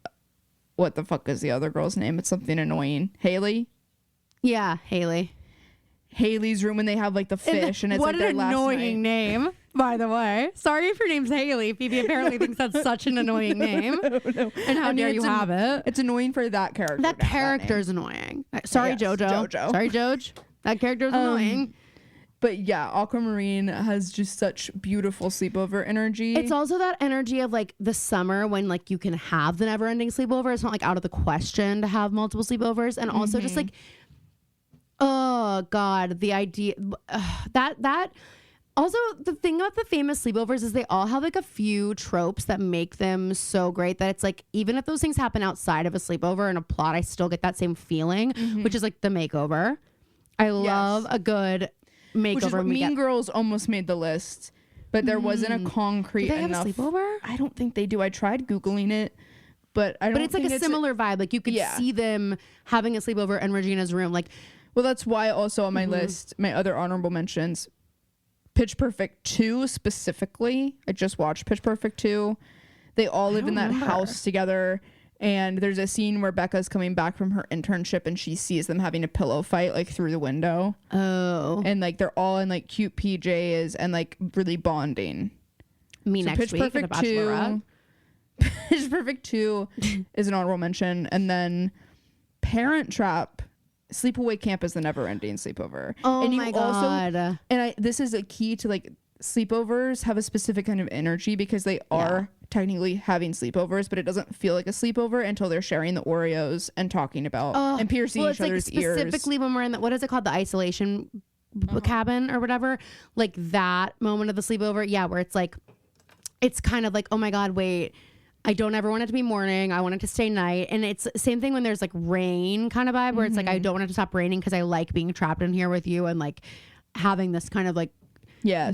What the fuck is the other girl's name? It's something annoying. Haley? Yeah, Haley. Haley's room when they have like the fish and it's what like their an last annoying night. name, by the way. Sorry if your name's Haley. Phoebe apparently thinks that's such an annoying name. No. And how dare you have it? It's annoying for that character. That character's annoying. Sorry, Yes, Jojo. Jojo. Sorry, Joj. That character's annoying. But yeah, Aquamarine has just such beautiful sleepover energy. It's also that energy of like the summer when like you can have the never ending sleepover. It's not like out of the question to have multiple sleepovers. And also just like, oh God, the idea that also the thing about the famous sleepovers is they all have like a few tropes that make them so great that it's like, even if those things happen outside of a sleepover and a plot, I still get that same feeling, which is like the makeover. I love a good makeover. Which is what Mean Girls almost made the list, but there wasn't a concrete do they enough. have a sleepover? I don't think they do. I tried Googling it, but I don't. But it's like think a similar vibe. Like you could see them having a sleepover in Regina's room. Like, well, that's why also on my list, my other honorable mentions, Pitch Perfect 2 specifically. I just watched Pitch Perfect 2. They all live in that house together. And there's a scene where Becca's coming back from her internship and she sees them having a pillow fight like through the window. Oh. And like they're all in like cute PJs and like really bonding. Me next Pitch week at the Perfect 2. Bachelorette. Pitch Perfect 2 is an honorable mention. And then Parent Trap, Sleepaway Camp is the never ending sleepover. Oh and my God. This is a key to like sleepovers have a specific kind of energy because they are technically having sleepovers, but it doesn't feel like a sleepover until they're sharing the Oreos and talking about and piercing each other's ears. Specifically when we're in what is it called? The isolation cabin or whatever. Like that moment of the sleepover. Yeah. Where it's like, it's kind of like, oh my God, wait, I don't ever want it to be morning. I want it to stay night. And it's the same thing when there's like rain kind of vibe where it's like, I don't want it to stop raining because I like being trapped in here with you and like having this kind of like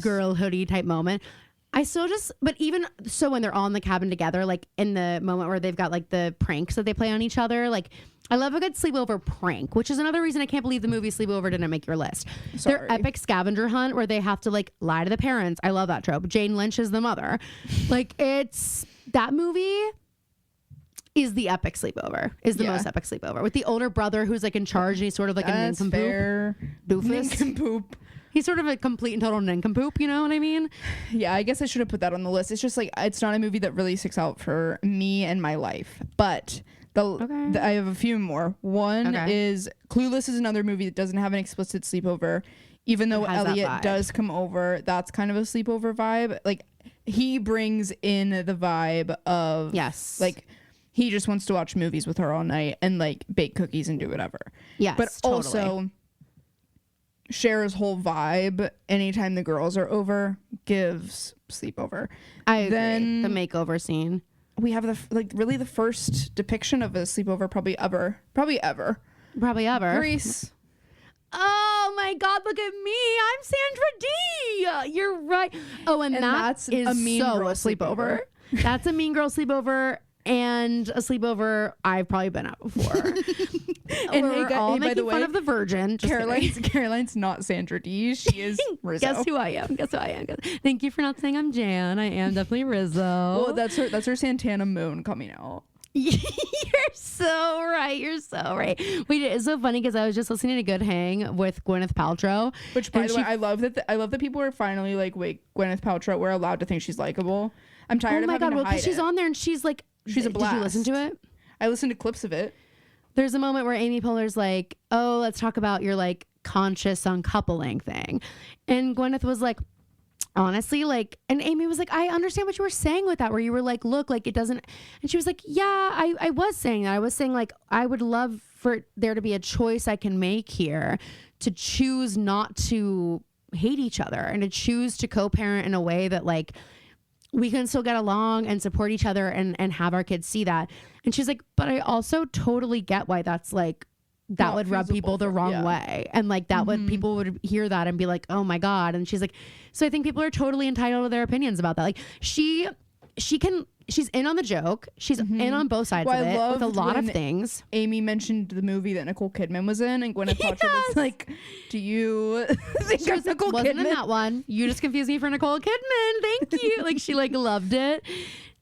girl hoodie type moment. I still just, but even so when they're all in the cabin together, like in the moment where they've got like the pranks that they play on each other, like I love a good sleepover prank, which is another reason I can't believe the movie Sleepover didn't make your list. Sorry. Their epic scavenger hunt where they have to like lie to the parents. I love that trope. Jane Lynch is the mother. Like it's, that movie is the epic sleepover, is the most epic sleepover with the older brother who's like in charge and he's sort of like a nincompoop. Doofus. Nincompoop. He's sort of a complete and total nincompoop, you know what I mean? Yeah, I guess I should have put that on the list. It's just like, it's not a movie that really sticks out for me and my life. But I have a few more. One is Clueless is another movie that doesn't have an explicit sleepover. Even though Elliot does come over, that's kind of a sleepover vibe. Like, he brings in the vibe of, like, he just wants to watch movies with her all night and, like, bake cookies and do whatever. Yes, but also Cher's whole vibe anytime the girls are over gives sleepover. I agree. Then the makeover scene. We have the first depiction of a sleepover probably ever. Grease. Oh my God, look at me. I'm Sandra D. You're right. Oh, and that's a Mean Girl sleepover. That's a Mean Girl sleepover. And a sleepover I've probably been at before. And we're all making fun of the Virgin. Caroline's not Sandra D. She is Rizzo. Guess who I am. Thank you for not saying I'm Jan. I am definitely Rizzo. Well, that's her Santana Moon coming out. You're so right. Wait, it's so funny because I was just listening to Good Hang with Gwyneth Paltrow. Which, by the way, I love that people are finally like, wait, Gwyneth Paltrow, we're allowed to think she's likable. I'm tired of having to hide it. She's on there and she's like, she's a blast. Did you listen to it? I listened to clips of it. There's a moment where Amy Poehler's like, oh, let's talk about your like conscious uncoupling thing. And Gwyneth was like, honestly, like, and Amy was like, I understand what you were saying with that, where you were like, look, like it doesn't. And she was like, yeah, I was saying that. I was saying like, I would love for there to be a choice I can make here to choose not to hate each other and to choose to co-parent in a way that like we can still get along and support each other and have our kids see that. And she's like, but I also totally get why that's like, that would rub people the wrong way. And like that would, people would hear that and be like, oh my God. And she's like, so I think people are totally entitled to their opinions about that. Like she's in on the joke. She's in on both sides of it with a lot of things. Amy mentioned the movie that Nicole Kidman was in and Gwyneth Paltrow was like, do you think of Nicole Wasn't Kidman? in that one. You just confused me for Nicole Kidman. Thank you. Like she like loved it.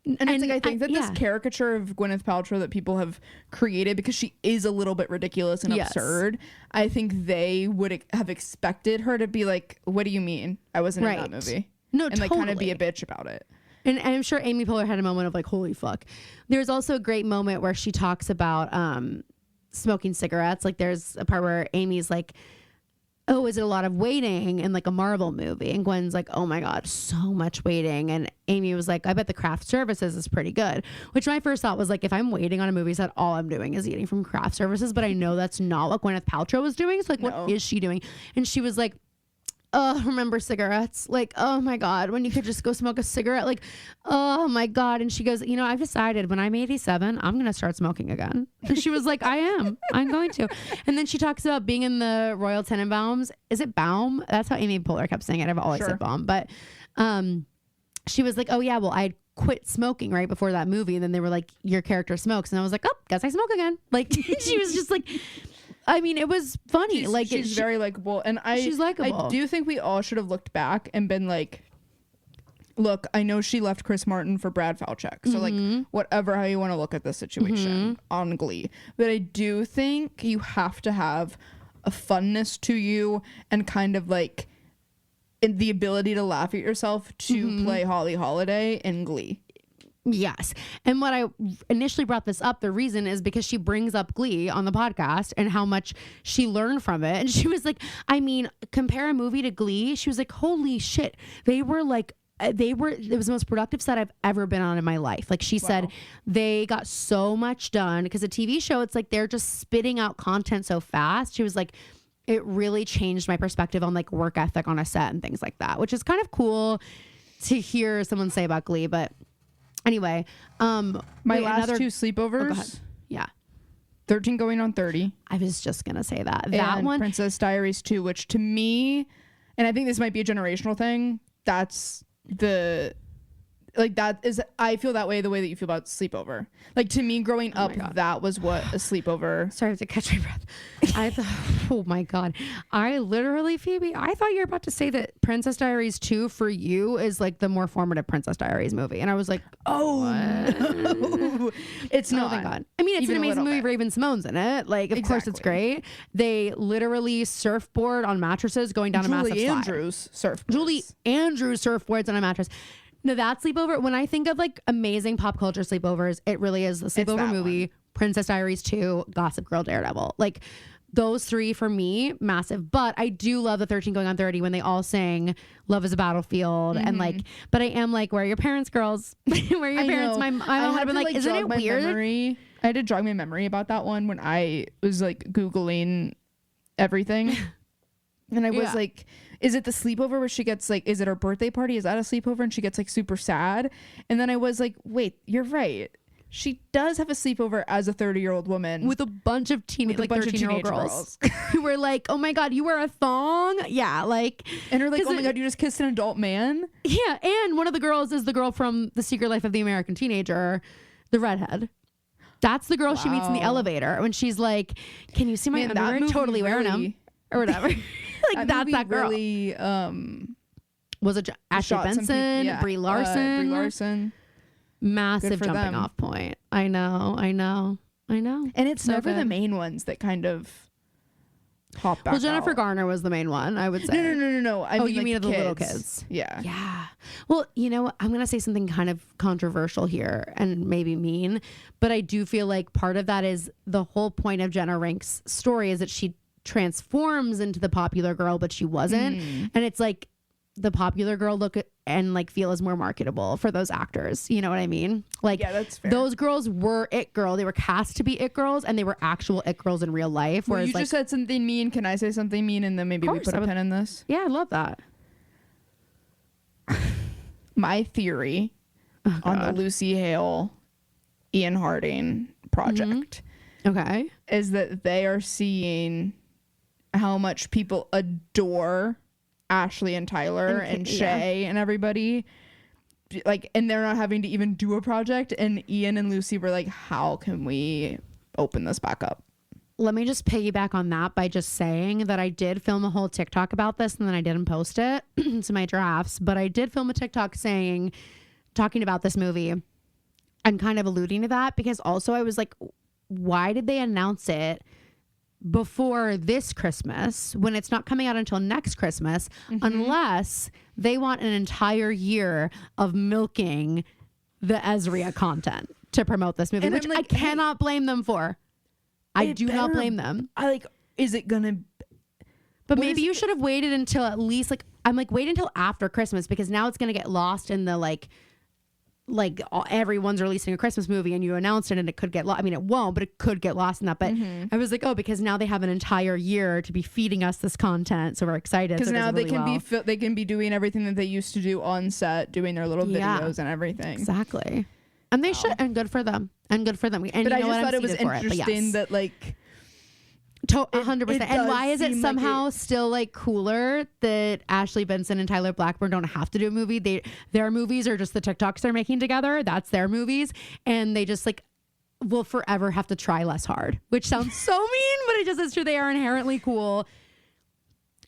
And it's like, I think that this caricature of Gwyneth Paltrow that people have created, because she is a little bit ridiculous and absurd, I think they would have expected her to be like, what do you mean? I wasn't in that movie. No, and like kind of be a bitch about it. And I'm sure Amy Poehler had a moment of like, holy fuck. There's also a great moment where she talks about smoking cigarettes. Like there's a part where Amy's like, oh, is it a lot of waiting in like a Marvel movie? And Gwen's like, oh my God, so much waiting. And Amy was like, I bet the craft services is pretty good. Which my first thought was like, if I'm waiting on a movie set, all I'm doing is eating from craft services. But I know that's not what Gwyneth Paltrow was doing. So like, what is she doing? And she was like, oh, remember cigarettes? Like, oh my God, when you could just go smoke a cigarette, like, oh my God. And she goes, you know, I've decided when I'm 87, I'm going to start smoking again. And she was like, I'm going to. And then she talks about being in the Royal Tenenbaums. Is it Baum? That's how Amy Poehler kept saying it. I've always said Baum. But she was like, oh yeah, well, I'd quit smoking right before that movie. And then they were like, your character smokes. And I was like, oh, guess I smoke again. Like, she was just like, I mean, it was funny. She's very likable, and she's likable. I do think we all should have looked back and been like, "Look, I know she left Chris Martin for Brad Falchuk, so like, whatever how you want to look at the situation on Glee." But I do think you have to have a funness to you and kind of like the ability to laugh at yourself to play Holly Holiday in Glee. Yes. And what I initially brought this up, the reason is because she brings up Glee on the podcast and how much she learned from it. And she was like, I mean, compare a movie to Glee. She was like, holy shit. It was the most productive set I've ever been on in my life. Like she said, they got so much done because a TV show, it's like they're just spitting out content so fast. She was like, it really changed my perspective on like work ethic on a set and things like that, which is kind of cool to hear someone say about Glee. But anyway, my last two sleepovers. Yeah. 13 going on 30. I was just going to say that. That one. Princess Diaries 2, which to me, and I think this might be a generational thing, that's I feel that way the way that you feel about sleepover. Like to me growing up, that was what a sleepover. Sorry, I have to catch my breath. I thought, oh my God. I literally, Phoebe, I thought you were about to say that Princess Diaries 2 for you is like the more formative Princess Diaries movie. And I was like, oh, no. It's not. Oh my God. I mean, it's an amazing movie. Raven Simone's in it. Like, of course it's great. They literally surfboard on mattresses going down a massive slide. Julie Andrews surfboards on a mattress. No, that sleepover, when I think of like amazing pop culture sleepovers, it really is the sleepover movie, Princess Diaries 2, Gossip Girl, Daredevil. Like those three for me, massive. But I do love the 13 going on 30 when they all sing Love is a Battlefield. And like, but I am like, where are your parents, girls? Where are your parents? My mom would have been like, isn't it weird? I had to jog my memory about that one when I was like Googling everything. And I was like, is it the sleepover where she gets like, is it her birthday party? Is that a sleepover? And she gets like super sad. And then I was like, wait, you're right. She does have a sleepover as a 30-year-old woman. With a bunch of 13-year-old girls. Who were like, oh my God, you wear a thong? Yeah, like. And her like, oh my God, you just kissed an adult man? Yeah, and one of the girls is the girl from The Secret Life of the American Teenager, the redhead. That's the girl she meets in the elevator when she's like, can you see my underwear? Totally wearing them. Or whatever. Like that's that girl. Really, was it Ashley Benson, Brie Larson? Massive jumping off point. I know. And it's never the main ones that kind of pop back. Well, Jennifer Garner was the main one, I would say. No. I mean, you mean the little kids? Yeah. Well, you know, I'm gonna say something kind of controversial here and maybe mean, but I do feel like part of that is the whole point of Jenna Rink's story is that she transforms into the popular girl, but she wasn't. And it's like the popular girl look at and like feel is more marketable for those actors. You know what I mean? Like, yeah, that's fair. Those girls were it girl. They were cast to be it girls, and they were actual it girls in real life. Whereas, you just said something mean. Can I say something mean? And then maybe we put a pin in this. Yeah, I love that. My theory on the Lucy Hale, Ian Harding project, okay, is that they are seeing how much people adore Ashley and Tyler and Shay and everybody, like, and they're not having to even do a project, and Ian and Lucy were like, how can we open this back up? Let me just piggyback on that by just saying that I did film a whole TikTok about this, and then I didn't post it to my drafts, but I did film a TikTok talking about this movie I'm kind of alluding to that because also I was like, why did they announce it before this Christmas when it's not coming out until next Christmas, unless they want an entire year of milking the Ezria content to promote this movie, which I cannot blame them for. I do not blame them. Is it gonna? But maybe you should have waited until at least wait until after Christmas, because now it's gonna get lost in the like everyone's releasing a Christmas movie and you announced it and it could get lost. I mean, it won't, but it could get lost in that. But I was like, oh, because now they have an entire year to be feeding us this content, so we're excited. Because now they can be doing everything that they used to do on set, doing their little videos and everything. Exactly, and they should, and good for them, And but I just thought it was interesting that 100%. And why is it somehow still like cooler that Ashley Benson and Tyler Blackburn don't have to do a movie? Their movies are just the TikToks they're making together. That's their movies. And they just will forever have to try less hard, which sounds so mean, but it just is true. They are inherently cool.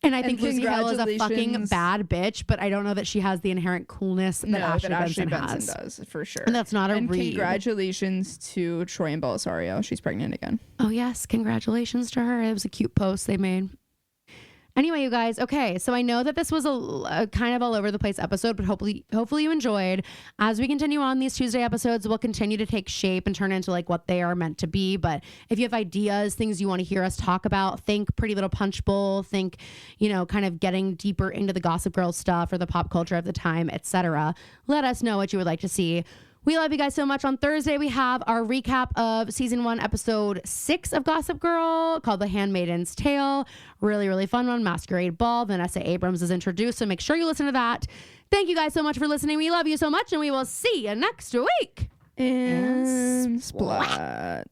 And I think Lucy Hale is a fucking bad bitch, but I don't know that she has the inherent coolness that Ashley Benson does, for sure. And that's not a read. Congratulations to Troy and Belisario. She's pregnant again. Oh, yes. Congratulations to her. It was a cute post they made. Anyway, you guys, okay, so I know that this was a kind of all over the place episode, but hopefully you enjoyed. As we continue on these Tuesday episodes, we'll continue to take shape and turn into what they are meant to be. But if you have ideas, things you want to hear us talk about, think Pretty Little Punch Bowl, think, kind of getting deeper into the Gossip Girl stuff or the pop culture of the time, etc. Let us know what you would like to see. We love you guys so much. On Thursday, we have our recap of season 1, episode 6 of Gossip Girl, called The Handmaiden's Tale. Really, really fun one. Masquerade Ball. Vanessa Abrams is introduced, so make sure you listen to that. Thank you guys so much for listening. We love you so much, and we will see you next week. And splat.